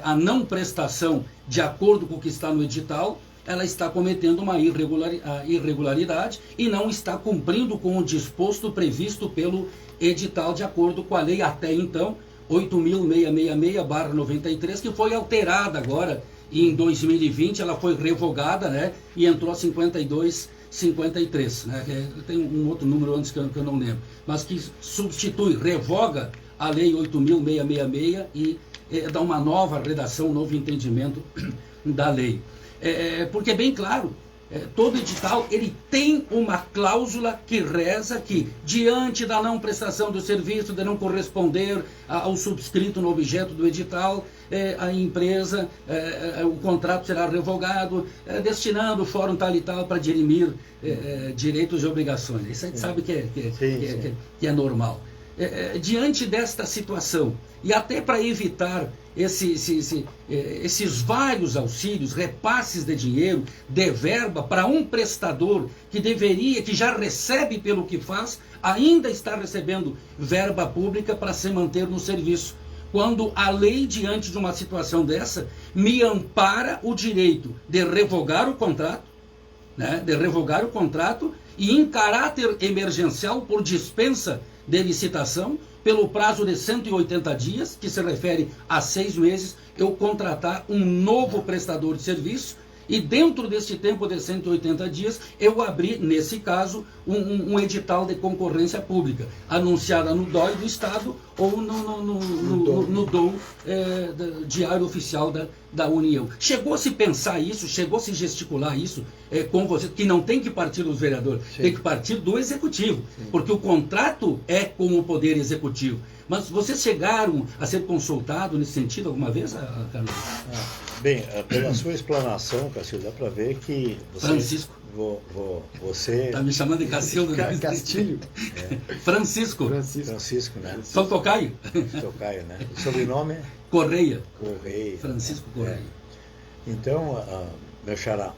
a não prestação de acordo com o que está no edital, ela está cometendo uma irregularidade e não está cumprindo com o disposto previsto pelo edital de acordo com a lei até então, 8.666/93, que foi alterada agora e em 2020 ela foi revogada, né, e entrou a 5253, né, tem um outro número antes que eu não lembro, mas que substitui, revoga a lei 8.666 e dá uma nova redação, um novo entendimento da lei. Porque é bem claro, todo edital ele tem uma cláusula que reza que, diante da não prestação do serviço, de não corresponder ao subscrito no objeto do edital, a empresa, o contrato será revogado, destinando o fórum tal e tal para dirimir direitos e obrigações. Isso a gente sabe que é normal. Diante desta situação, e até para evitar esses vários auxílios, repasses de dinheiro, de verba para um prestador que já recebe pelo que faz, ainda está recebendo verba pública para se manter no serviço. Quando a lei, diante de uma situação dessa, me ampara o direito de revogar o contrato, né, e em caráter emergencial, por dispensa de licitação, pelo prazo de 180 dias, que se refere a 6 meses, eu contratar um novo prestador de serviço, e dentro desse tempo de 180 dias, eu abri, nesse caso, um edital de concorrência pública, anunciada no DOI do Estado ou no DOM Diário Oficial da União. Chegou a se pensar isso, chegou a se gesticular isso com você, que não tem que partir dos vereadores, tem que partir do Executivo, porque o contrato é com o Poder Executivo. Mas vocês chegaram a ser consultados nesse sentido alguma vez, Carlos? Bem, pela sua explanação, Cacildo, dá para ver que você... Francisco. Você... Está me chamando de Cacildo, né? Castilho. Francisco, né? São Tocaio. Tocaio, né? O sobrenome é? Correia. Francisco Correia. Então, meu xará,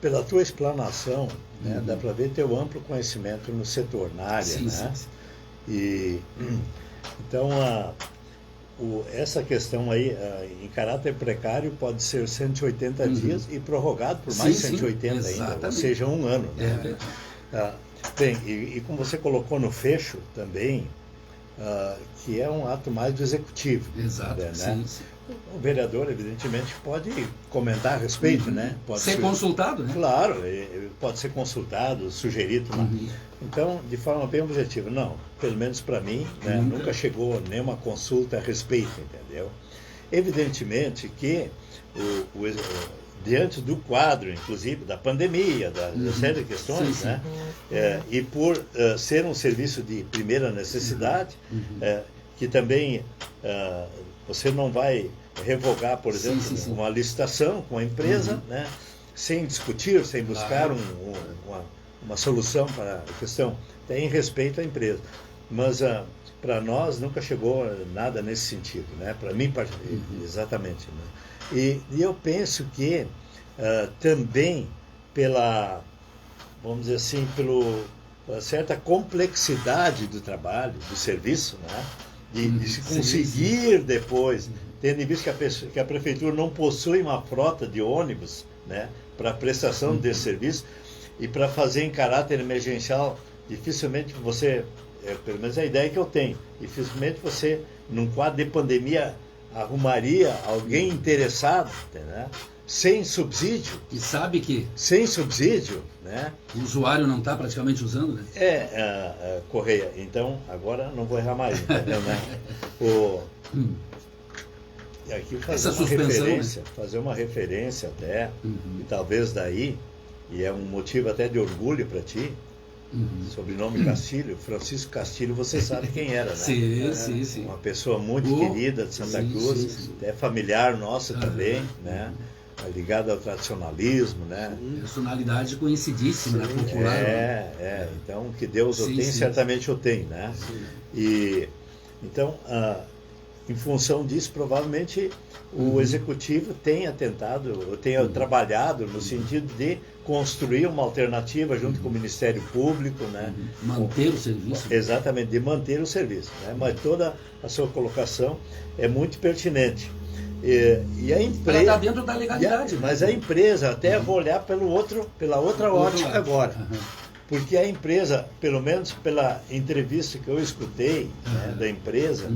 pela tua explanação, né, dá para ver teu amplo conhecimento no setor, na área, sim, né? Sim. E então essa questão aí em caráter precário pode ser 180 dias e prorrogado por mais 180 ainda, ou seja, 1 ano, né? Bem, e como você colocou no fecho também, que é um ato mais do executivo. Exato, né? sim. O vereador, evidentemente, pode comentar a respeito, né? Pode ser consultado, né? Claro, pode ser consultado, sugerido. Então, de forma bem objetiva, não, pelo menos para mim, né, nunca chegou nenhuma consulta a respeito, entendeu? Evidentemente que, diante do quadro, inclusive, da pandemia, da série de questões, sim. Né? E por ser um serviço de primeira necessidade, que também você não vai revogar, por exemplo, uma licitação com a empresa, né, sem discutir, sem buscar uma solução para a questão. Tem respeito à empresa. Mas para nós nunca chegou nada nesse sentido, né? Para mim, exatamente. Né? E eu penso que também pela vamos dizer assim, pela certa complexidade do trabalho, do serviço, né? De se conseguir depois, tendo em vista que a prefeitura não possui uma frota de ônibus, né, para prestação desse serviço, e para fazer em caráter emergencial, dificilmente você, pelo menos é a ideia que eu tenho, dificilmente você, num quadro de pandemia, arrumaria alguém interessado, né, sem subsídio. E sabe que sem subsídio, né? O usuário não está praticamente usando, né? Correia. Então, agora não vou errar mais, entendeu, né? E aqui essa suspensão, fazer uma referência até, e talvez daí, e é um motivo até de orgulho para ti, sobrenome Castilho, Francisco Castilho, você sabe quem era, né? Sim. Uma pessoa muito querida de Santa Cruz, até familiar nossa também, né? Ligado ao tradicionalismo, né? Personalidade conhecidíssima, né? Popular. Então, que Deus o tem, certamente o tem, né? E, então, em função disso, provavelmente o Executivo tenha tentado, tenha trabalhado no sentido de construir uma alternativa junto com o Ministério Público, né? Manter o serviço. Exatamente, de manter o serviço, né? Mas toda a sua colocação é muito pertinente. E a empresa... Ela está dentro da legalidade. Mas a empresa, até vou olhar pela outra ótica agora. Porque a empresa, pelo menos pela entrevista que eu escutei, né, da empresa,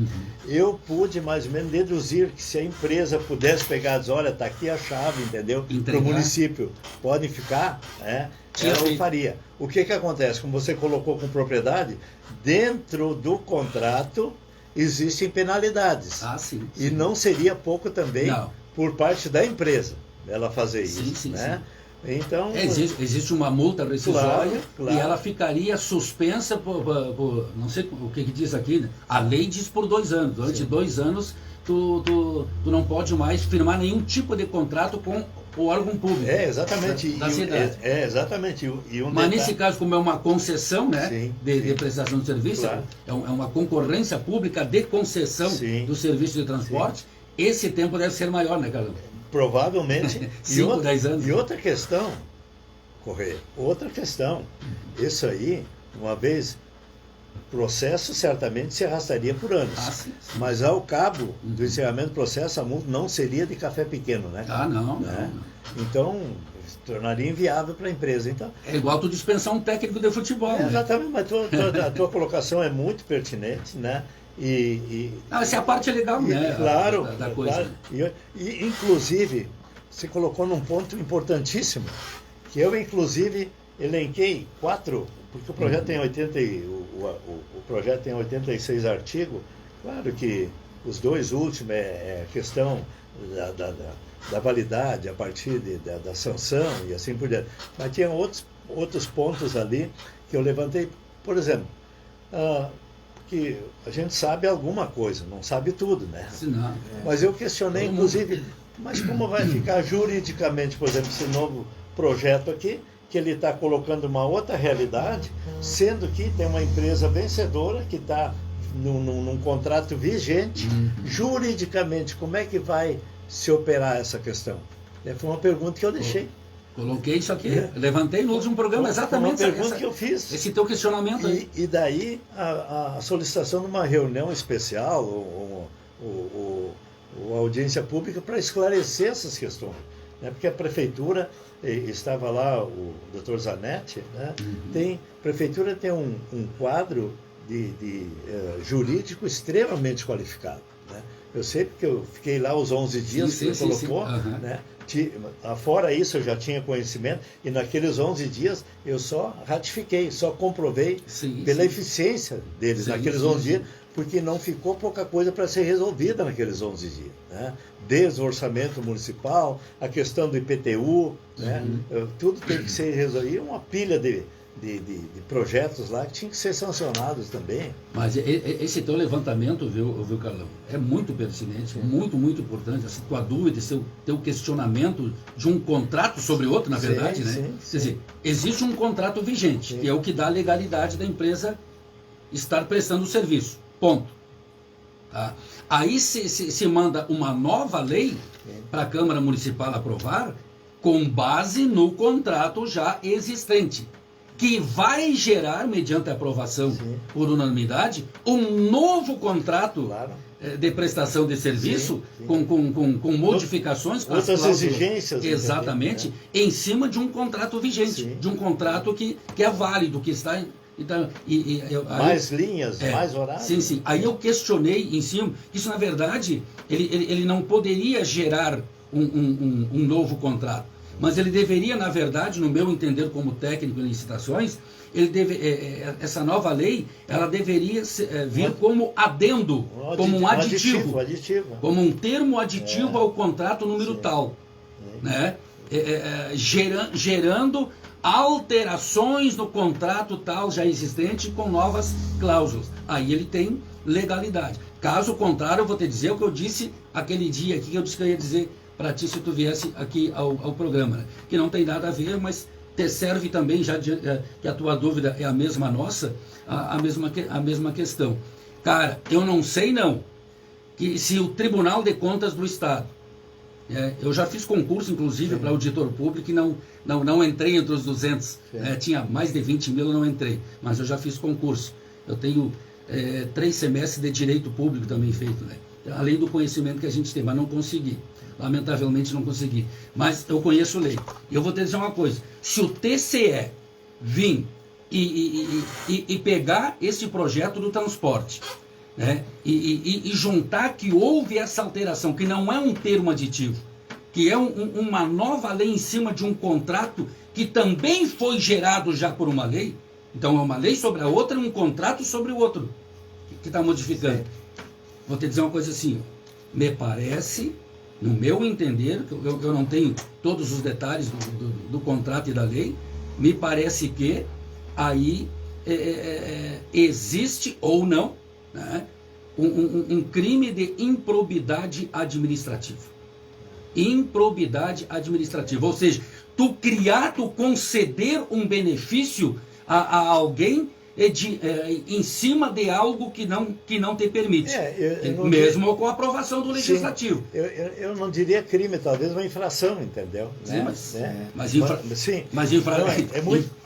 eu pude mais ou menos deduzir que se a empresa pudesse pegar, dizer, olha, está aqui a chave, entendeu? Para o município, podem ficar, né? Ela faria. O que acontece? Como você colocou com propriedade, dentro do contrato existem penalidades. Sim. E não seria pouco também por parte da empresa ela fazer isso, né? Sim. Então, existe uma multa rescisória, claro. E ela ficaria suspensa por não sei o que diz aqui, né? A lei diz por 2 anos. Durante 2 anos tu não pode mais firmar nenhum tipo de contrato com o órgão público. Exatamente. Da cidade. Exatamente. Mas nesse caso, como é uma concessão, né, de prestação de serviço, é uma concorrência pública de concessão do serviço de transporte, esse tempo deve ser maior, né, Carlão? Provavelmente. 5, 10 anos. E outra questão, Correia, isso aí, uma vez, processo certamente se arrastaria por anos. Sim. Mas ao cabo do encerramento do processo, a multa não seria de café pequeno, né? Não. Então, se tornaria inviável para a empresa. Então, é igual tu dispensar um técnico de futebol, né? Exatamente, mas a tua colocação é muito pertinente, né? Essa é a parte legal, né? Claro, da coisa. Claro. E, inclusive, você colocou num ponto importantíssimo, que eu, inclusive, elenquei 4, porque o projeto tem o projeto tem 86 artigos. Claro que os 2 últimos é a questão da validade a partir da sanção e assim por diante. Mas tinha outros pontos ali que eu levantei, por exemplo, que a gente sabe alguma coisa, não sabe tudo, né? Não. Mas eu questionei, inclusive, mas como vai ficar juridicamente, por exemplo, esse novo projeto aqui, que ele está colocando uma outra realidade, sendo que tem uma empresa vencedora que está num contrato vigente, juridicamente, como é que vai se operar essa questão? Foi uma pergunta que eu deixei. Coloquei isso aqui, levantei no último programa exatamente uma pergunta que eu fiz. Esse teu questionamento aí. E daí a solicitação de uma reunião especial, ou audiência pública, para esclarecer essas questões. Né? Porque a prefeitura, estava lá o Dr. Zanetti, né? A prefeitura tem um quadro de jurídico extremamente qualificado. Né? Eu sei porque eu fiquei lá os 11 dias que ele colocou, né? Fora isso eu já tinha conhecimento, e naqueles 11 dias eu só ratifiquei, só comprovei pela eficiência deles naqueles 11 dias, porque não ficou pouca coisa para ser resolvida naqueles 11 dias. Né? Desde o orçamento municipal, a questão do IPTU, né? Tudo tem que ser resolvido, uma pilha de projetos lá que tinham que ser sancionados também. Mas esse teu levantamento, viu, Carlão, é muito pertinente, muito importante. Essa tua dúvida, esse teu questionamento de um contrato sobre outro, na verdade, né? Quer dizer, existe um contrato vigente, que é o que dá a legalidade da empresa estar prestando o serviço. Ponto. Tá? Aí se manda uma nova lei para a Câmara Municipal aprovar com base no contrato já existente. que vai gerar, mediante a aprovação por unanimidade, um novo contrato de prestação de serviço com modificações, com outras exigências. Exatamente, em cima de um contrato vigente, de um contrato que é válido, que está... Então, mais linhas, mais horários. Sim. Aí eu questionei em cima, que isso na verdade, ele não poderia gerar um novo contrato, mas ele deveria, na verdade, no meu entender como técnico em licitações, essa nova lei, ela deveria vir como adendo, como um aditivo, como um termo aditivo ao contrato número tal, né? Gerando alterações no contrato tal já existente com novas cláusulas. Aí ele tem legalidade. Caso contrário, eu vou te dizer o que eu disse aquele dia aqui, que eu disse que eu ia dizer para ti se tu viesse aqui ao programa, né? Que não tem nada a ver, mas te serve também, já que a tua dúvida é a mesma nossa, a mesma questão. Cara, eu não sei não, que se o Tribunal de Contas do Estado, eu já fiz concurso, inclusive, para auditor público e não entrei entre os 200. Tinha mais de 20 mil, eu não entrei, mas eu já fiz concurso. Eu tenho 3 semestres de direito público também feito, né? Além do conhecimento que a gente tem, mas não consegui. Lamentavelmente não consegui. Mas eu conheço lei. E eu vou te dizer uma coisa. Se o TCE vir e pegar esse projeto do transporte, né, e juntar que houve essa alteração, que não é um termo aditivo, que é uma nova lei em cima de um contrato que também foi gerado já por uma lei. Então é uma lei sobre a outra e um contrato sobre o outro que está modificando. Vou te dizer uma coisa assim, me parece, no meu entender, eu não tenho todos os detalhes do contrato e da lei, me parece que aí existe ou não, né, um crime de improbidade administrativa. Improbidade administrativa, ou seja, tu conceder um benefício a alguém em cima de algo que não te permite, mesmo com a aprovação do legislativo. Eu não diria crime, talvez uma infração, entendeu? Sim, mas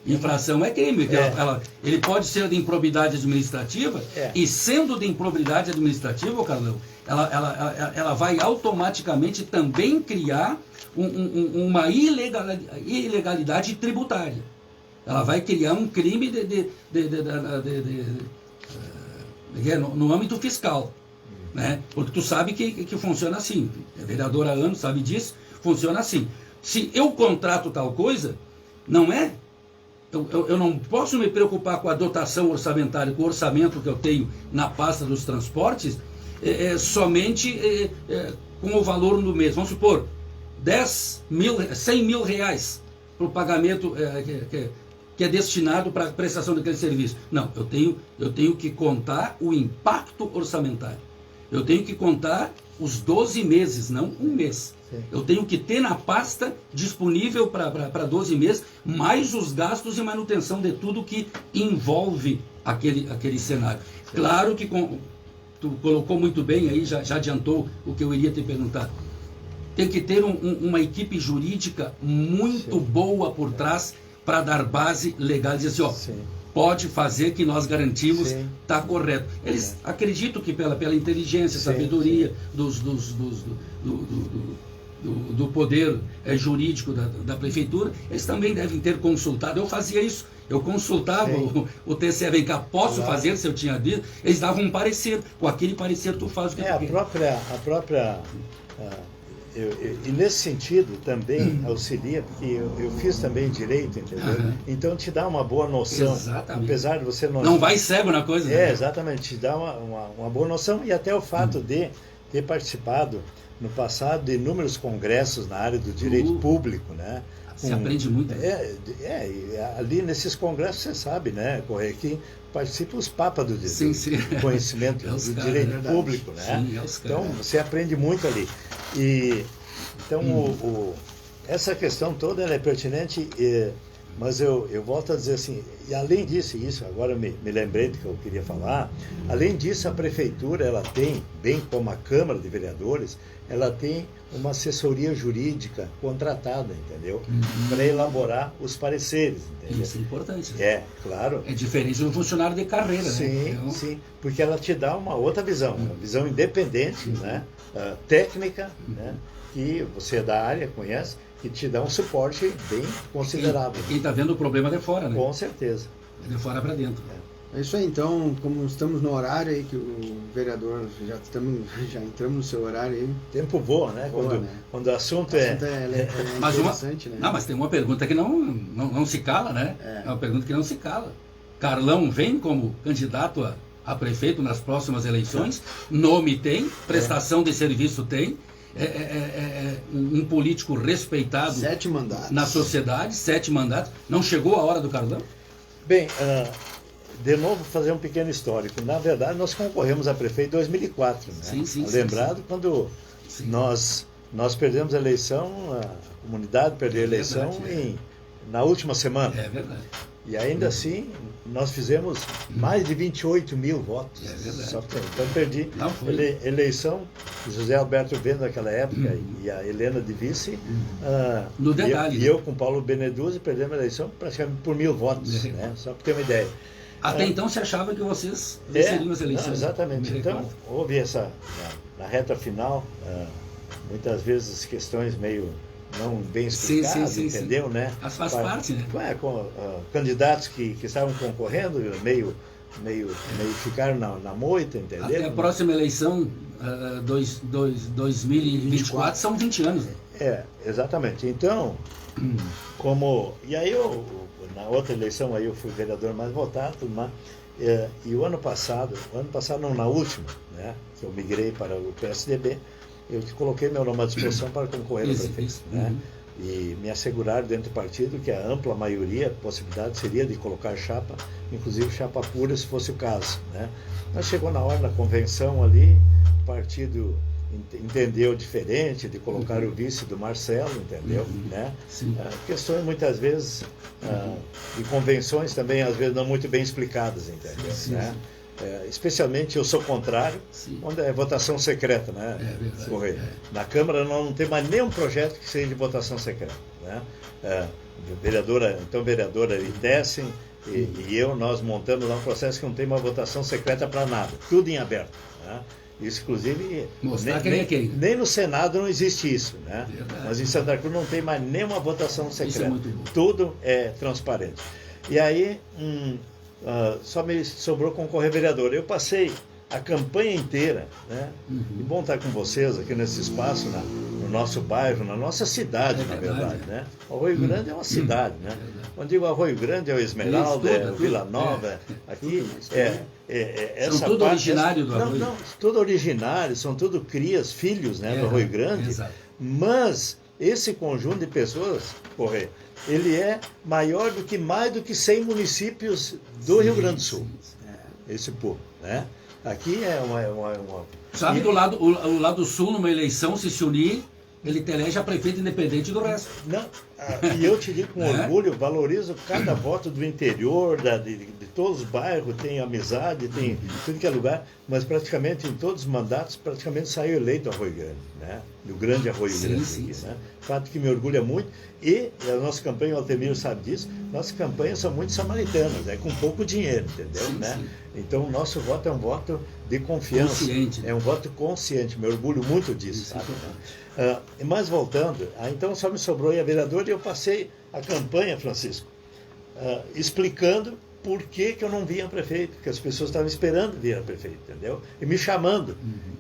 infração é crime. Ele pode ser de improbidade administrativa, e sendo de improbidade administrativa, Carlão, ela vai automaticamente também criar uma ilegalidade tributária. Ela vai criar um crime no âmbito fiscal, né? Porque tu sabe que funciona assim. É vereador há anos, sabe disso, funciona assim. Se eu contrato tal coisa, não é... Eu não posso me preocupar com a dotação orçamentária, com o orçamento que eu tenho na pasta dos transportes, somente com o valor no mês. Vamos supor, 100 mil reais para o pagamento que é destinado para a prestação daquele serviço. Não, eu tenho que contar o impacto orçamentário. Eu tenho que contar os 12 meses, não um mês. Sim. Eu tenho que ter na pasta disponível para 12 meses, mais os gastos e manutenção de tudo que envolve aquele cenário. Sim. Claro que tu colocou muito bem aí, já adiantou o que eu iria te perguntar. Tem que ter uma equipe jurídica muito boa por trás para dar base legal, dizer assim, pode fazer que nós garantimos, está correto. Eles acreditam que pela inteligência, sabedoria do poder jurídico da prefeitura, eles também devem ter consultado. Eu fazia isso, eu consultava o TCE, vem cá, posso fazer, se eu tinha dito, eles davam um parecer, com aquele parecer tu faz o que tu quer. A própria e nesse sentido também auxilia, porque eu fiz também direito, entendeu? Então te dá uma boa noção. Exatamente. Apesar de você não vai cego na coisa. Exatamente, te dá uma boa noção, e até o fato de ter participado no passado de inúmeros congressos na área do direito público, né? Se aprende muito. Ali nesses congressos, você sabe, né, que participam os papas do direito, conhecimento do direito público, né? Então você aprende muito ali. E então essa questão toda ela é pertinente Mas eu volto a dizer assim, e além disso, agora me lembrei do que eu queria falar, além disso a prefeitura, ela tem, bem como a Câmara de Vereadores, ela tem uma assessoria jurídica contratada, entendeu? Para elaborar os pareceres, entendeu? Isso é importante. Né? É, claro. É diferente do funcionário de carreira, sim, né? Então... Sim, porque ela te dá uma outra visão, uma visão independente, né? Técnica, né? Que você é da área, conhece, que te dá um suporte bem considerável. Quem está vendo o problema de fora, né? Com certeza. É de fora para dentro. É isso aí, então, como estamos no horário aí, que o vereador, já entramos no seu horário aí. Tempo voa, né? Quando o assunto é mas interessante, né? Não, mas tem uma pergunta que não se cala, né? É uma pergunta que não se cala. Carlão vem como candidato a prefeito nas próximas eleições? Nome tem, prestação de serviço tem. Um político respeitado 7 mandatos na sociedade, 7 mandatos. Não chegou a hora do Carlão? Bem, de novo fazer um pequeno histórico. Na verdade, nós concorremos a prefeito em 2004. Né? Sim, lembrado quando nós perdemos a eleição, a comunidade perdeu a eleição na última semana. É verdade. E ainda assim, nós fizemos mais de 28 mil votos. É verdade. Então perdi a eleição, José Alberto Vendo naquela época e a Helena de vice. No detalhe. E eu com Paulo Beneduzzi perdemos a eleição praticamente por 1000 votos, né? Só para ter uma ideia. Até então se achava que vocês venceriam as eleições. Não, exatamente. Então, houve essa, na reta final, muitas vezes questões meio não bem explicadas, entendeu, né? Mas faz parte, né? Com candidatos que estavam concorrendo, meio ficaram na moita, entendeu? Até a próxima eleição, 2024, são 20 anos. Né? Exatamente. Então, e aí na outra eleição aí eu fui vereador mais votado, tudo mais. E o ano passado não, na última, né, que eu migrei para o PSDB, eu coloquei meu nome à disposição para concorrer ao prefeito, né? E me asseguraram dentro do partido que a ampla maioria, a possibilidade seria de colocar chapa, inclusive chapa pura, se fosse o caso, né? Mas chegou na hora da convenção ali, o partido entendeu diferente de colocar o vice do Marcelo, entendeu? Né? Questões muitas vezes de convenções também, às vezes não muito bem explicadas, entendeu? Né? Especialmente eu sou contrário, onde é votação secreta, né? Correio. Na Câmara não tem mais nenhum projeto que seja de votação secreta, né? Vereadora Tessem e nós montamos lá um processo que não tem uma votação secreta para nada, tudo em aberto, né? Isso, inclusive, nem no Senado não existe isso, né? Mas em Santa Cruz não tem mais nenhuma votação secreta, tudo é transparente. E aí, só me sobrou concorrer vereador. Eu passei a campanha inteira, né? E bom estar com vocês aqui nesse espaço, no nosso bairro, na nossa cidade, na verdade, né? Arroio Grande é uma cidade, né? Quando digo Arroio Grande, é o Esmeralda, é o Vila Nova, aqui essa são tudo parte, originário do Arroio. Não, tudo originário, são tudo crias, filhos, né, do Arroio Grande. Exato. Mas esse conjunto de pessoas, Correia, ele é maior do que mais do que 100 municípios do Rio Grande do Sul. Esse povo, né? Aqui é uma... Sabe que o lado sul, numa eleição, se unir, ele te elege a prefeito independente do resto. Não, e eu te digo com orgulho, valorizo cada voto do interior, de todos os bairros, tem amizade, tem tudo que é lugar, mas praticamente em todos os mandatos, praticamente saiu eleito Arroio Grande, né? Do grande Arroio Grande. Aqui, né? Fato que me orgulha muito, e a nossa campanha, o Altemiro sabe disso, nossas campanhas são muito samaritanas, com pouco dinheiro, entendeu? Né? Então o nosso voto é um voto de confiança, consciente. É um voto consciente, me orgulho muito disso, sabe? Mas voltando, então só me sobrou aí a vereadora e eu passei a campanha, Francisco, explicando por que eu não vinha a prefeito, porque as pessoas estavam esperando vir a prefeito, entendeu? E me chamando.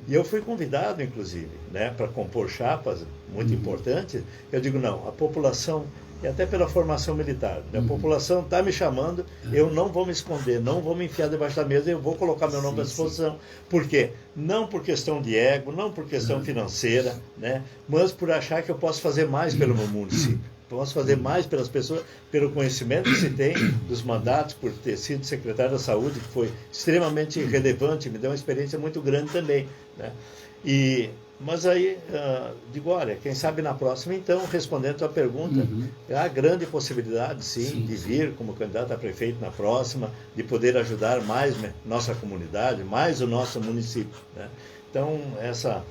E eu fui convidado, inclusive, né, para compor chapas muito importantes. Eu digo, não, a população, e até pela formação militar, a população está me chamando, eu não vou me esconder, não vou me enfiar debaixo da mesa, eu vou colocar meu nome à disposição. Por quê? Não por questão de ego, não por questão financeira, né, mas por achar que eu posso fazer mais pelo meu município. Posso fazer mais pelas pessoas, pelo conhecimento que se tem dos mandatos, por ter sido secretário da Saúde, que foi extremamente relevante, me deu uma experiência muito grande também, né? E Mas aí, digo, olha, quem sabe na próxima, então, respondendo a tua pergunta, há grande possibilidade, sim, de vir como candidato a prefeito na próxima, de poder ajudar mais nossa comunidade, mais o nosso município, né? Então, essa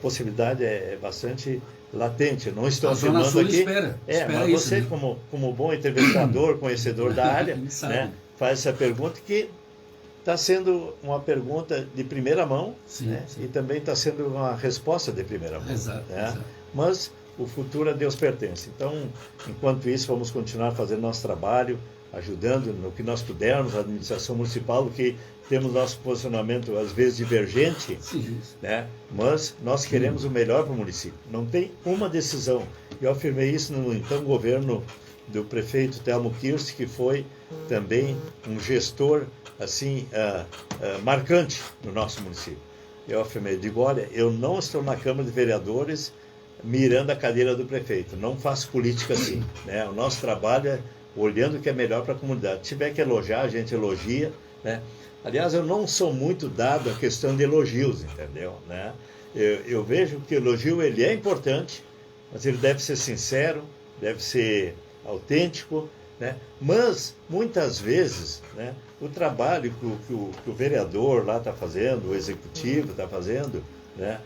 possibilidade é bastante latente. Não estou afirmando aqui. Espera mas isso, você, né? como bom entrevistador, conhecedor da área, né, faz essa pergunta que está sendo uma pergunta de primeira mão, né? E também está sendo uma resposta de primeira mão. Exato, né? exato. Mas o futuro a Deus pertence. Então, enquanto isso, vamos continuar fazendo nosso trabalho, ajudando no que nós pudermos, a administração municipal, que temos nosso posicionamento às vezes divergente, né? Mas nós queremos o melhor para o município. Não tem uma decisão. Eu afirmei isso no então governo do prefeito Telmo Kirst, que foi também um gestor assim marcante no nosso município. Eu afirmei, digo, olha, eu não estou na Câmara de Vereadores mirando a cadeira do prefeito, não faço política assim, né? O nosso trabalho é olhando o que é melhor para a comunidade. Se tiver que elogiar, a gente elogia, né? Aliás, eu não sou muito dado à questão de elogios, entendeu? Né? Eu vejo que o elogio ele é importante, mas ele deve ser sincero, deve ser autêntico, né? Mas, muitas vezes, né, o trabalho que o vereador lá está fazendo, o executivo está fazendo, né,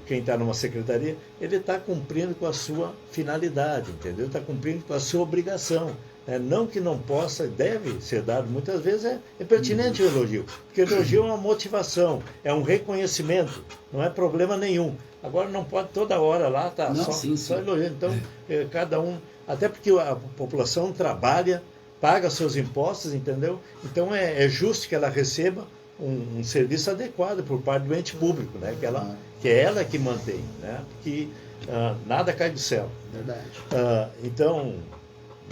quem está numa secretaria, ele está cumprindo com a sua finalidade, entendeu? Está cumprindo com a sua obrigação. Não que não possa, deve ser dado, muitas vezes é pertinente o elogio, porque o elogio é uma motivação, é um reconhecimento, não é problema nenhum. Agora não pode toda hora lá estar só elogiando. Então, cada um, até porque a população trabalha, paga seus impostos, entendeu? Então é justo que ela receba um serviço adequado por parte do ente público, né? Que é ela que mantém, né? Porque nada cai do céu. Verdade. Então,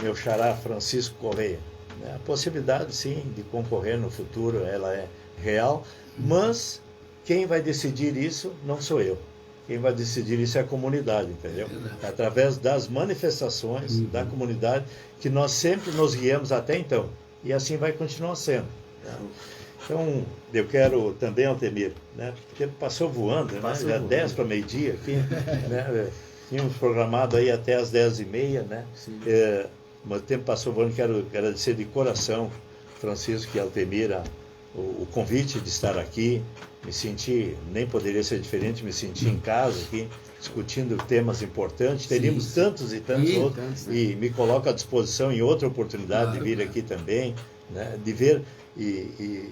meu xará Francisco Correia, né? A possibilidade, sim, de concorrer no futuro, ela é real, mas quem vai decidir isso não sou eu. Quem vai decidir isso é a comunidade, entendeu? Através das manifestações da comunidade, que nós sempre nos guiamos até então. E assim vai continuar sendo. Né? Então, eu quero também, Altemir, né? Porque passou voando, né? Já 10 para meio-dia aqui, né? Tínhamos programado aí até as 10h30, né? Mas o tempo passou voando, quero agradecer de coração, Francisco e Altemir, o convite de estar aqui. Me senti, nem poderia ser diferente, me senti em casa aqui, discutindo temas importantes. Teríamos tantos e tantos outros, e me coloco à disposição em outra oportunidade de vir aqui também, né? De ver e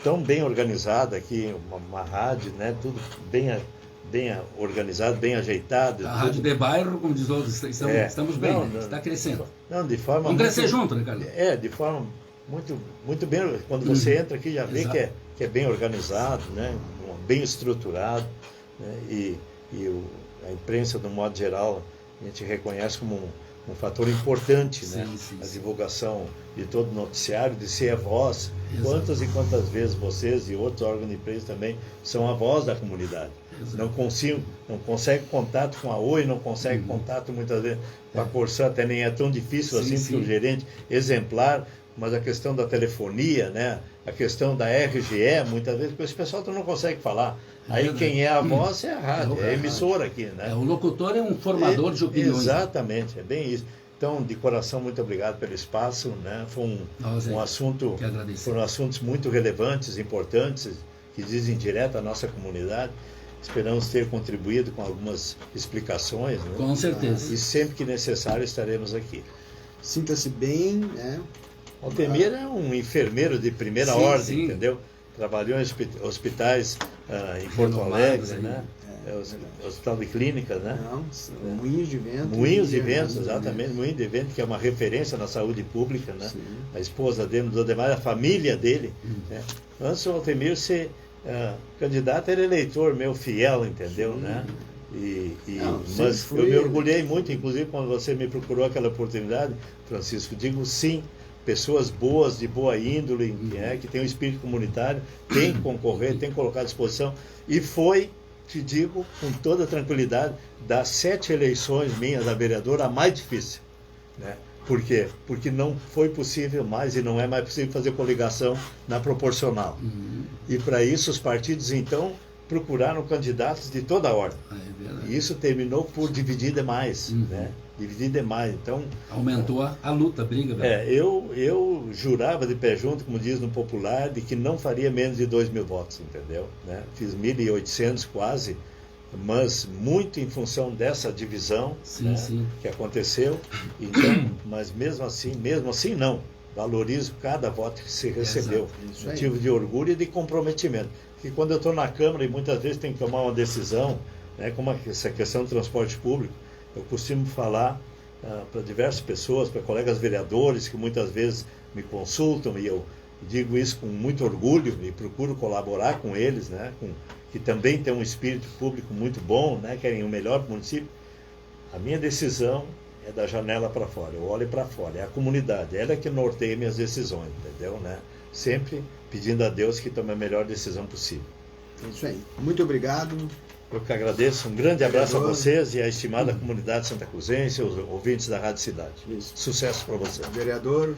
tão bem organizada aqui, uma rádio, né? Tudo bem organizado, bem ajeitado. A rádio de bairro, como diz outros, estamos bem, né? Está crescendo. Não, de forma vamos crescer junto, né, Carlos? De forma muito bem. Quando você entra aqui, já vê que é bem organizado, né? Bem estruturado, né? A imprensa, de um modo geral, a gente reconhece como um fator importante, né? A divulgação de todo o noticiário, de ser a voz. Quantas e quantas vezes vocês e outros órgãos de imprensa também são a voz da comunidade. Não consegue contato com a Oi, não consegue contato muitas vezes com a Corsã, até nem é tão difícil assim, porque o gerente exemplar, mas a questão da telefonia, né? A questão da RGE, muitas vezes, porque esse pessoal não consegue falar. Aí quem é a voz é a rádio, é a emissora aqui, né? O locutor é um formador de opiniões. Exatamente, é bem isso. Então, de coração, muito obrigado pelo espaço, né? Foi um assunto, foram assuntos muito relevantes, importantes, que dizem direto à nossa comunidade. Esperamos ter contribuído com algumas explicações, né? Com certeza. E sempre que necessário estaremos aqui. Sinta-se bem, né? Altemir é um enfermeiro de primeira ordem, entendeu? Trabalhou em hospitais em Porto Alegre, né? Hospital de Clínicas, né? Moinhos de Vento. Moinhos de Vento, exatamente. Moinhos de Vento, que é uma referência na saúde pública, né? A esposa dele, a família dele. Né? Antes do Altemir ser candidato, era eleitor meu fiel, entendeu? Né? Mas eu me orgulhei muito, inclusive, quando você me procurou aquela oportunidade, Francisco, digo sim. Pessoas boas, de boa índole, que tem um espírito comunitário, tem que concorrer, tem que colocar à disposição. E foi, te digo, com toda tranquilidade, das 7 eleições minhas a vereador, a mais difícil. Né? Por quê? Porque não foi possível mais e não é mais possível fazer coligação na proporcional. E para isso os partidos, então, procuraram candidatos de toda a ordem. É verdade. E isso terminou por dividir demais, né? Dividir demais. Então, aumentou a luta, a briga. Velho. Eu jurava de pé junto, como diz no popular, de que não faria menos de 2.000 votos, entendeu? Né? Fiz 1.800 quase, mas muito em função dessa divisão, sim, sim, que aconteceu. Então, mas mesmo assim não. Valorizo cada voto que se recebeu. Motivo de orgulho e de comprometimento. Porque quando eu estou na Câmara e muitas vezes tem que tomar uma decisão, né, como essa questão do transporte público, eu costumo falar para diversas pessoas, para colegas vereadores que muitas vezes me consultam, e eu digo isso com muito orgulho e procuro colaborar com eles, né, que também têm um espírito público muito bom, né, querem o melhor para o município. A minha decisão é da janela para fora, eu olho para fora, é a comunidade, ela é que norteia minhas decisões, entendeu? Né? Sempre pedindo a Deus que tome a melhor decisão possível. É isso aí. Muito obrigado. Eu que agradeço, um grande abraço a vocês e à estimada comunidade santacruzense, os ouvintes da Rádio Cidade. Isso. Sucesso para vocês. Vereador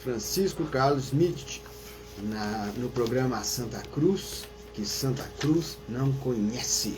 Francisco Carlos Mitch, no programa Santa Cruz, que Santa Cruz não conhece.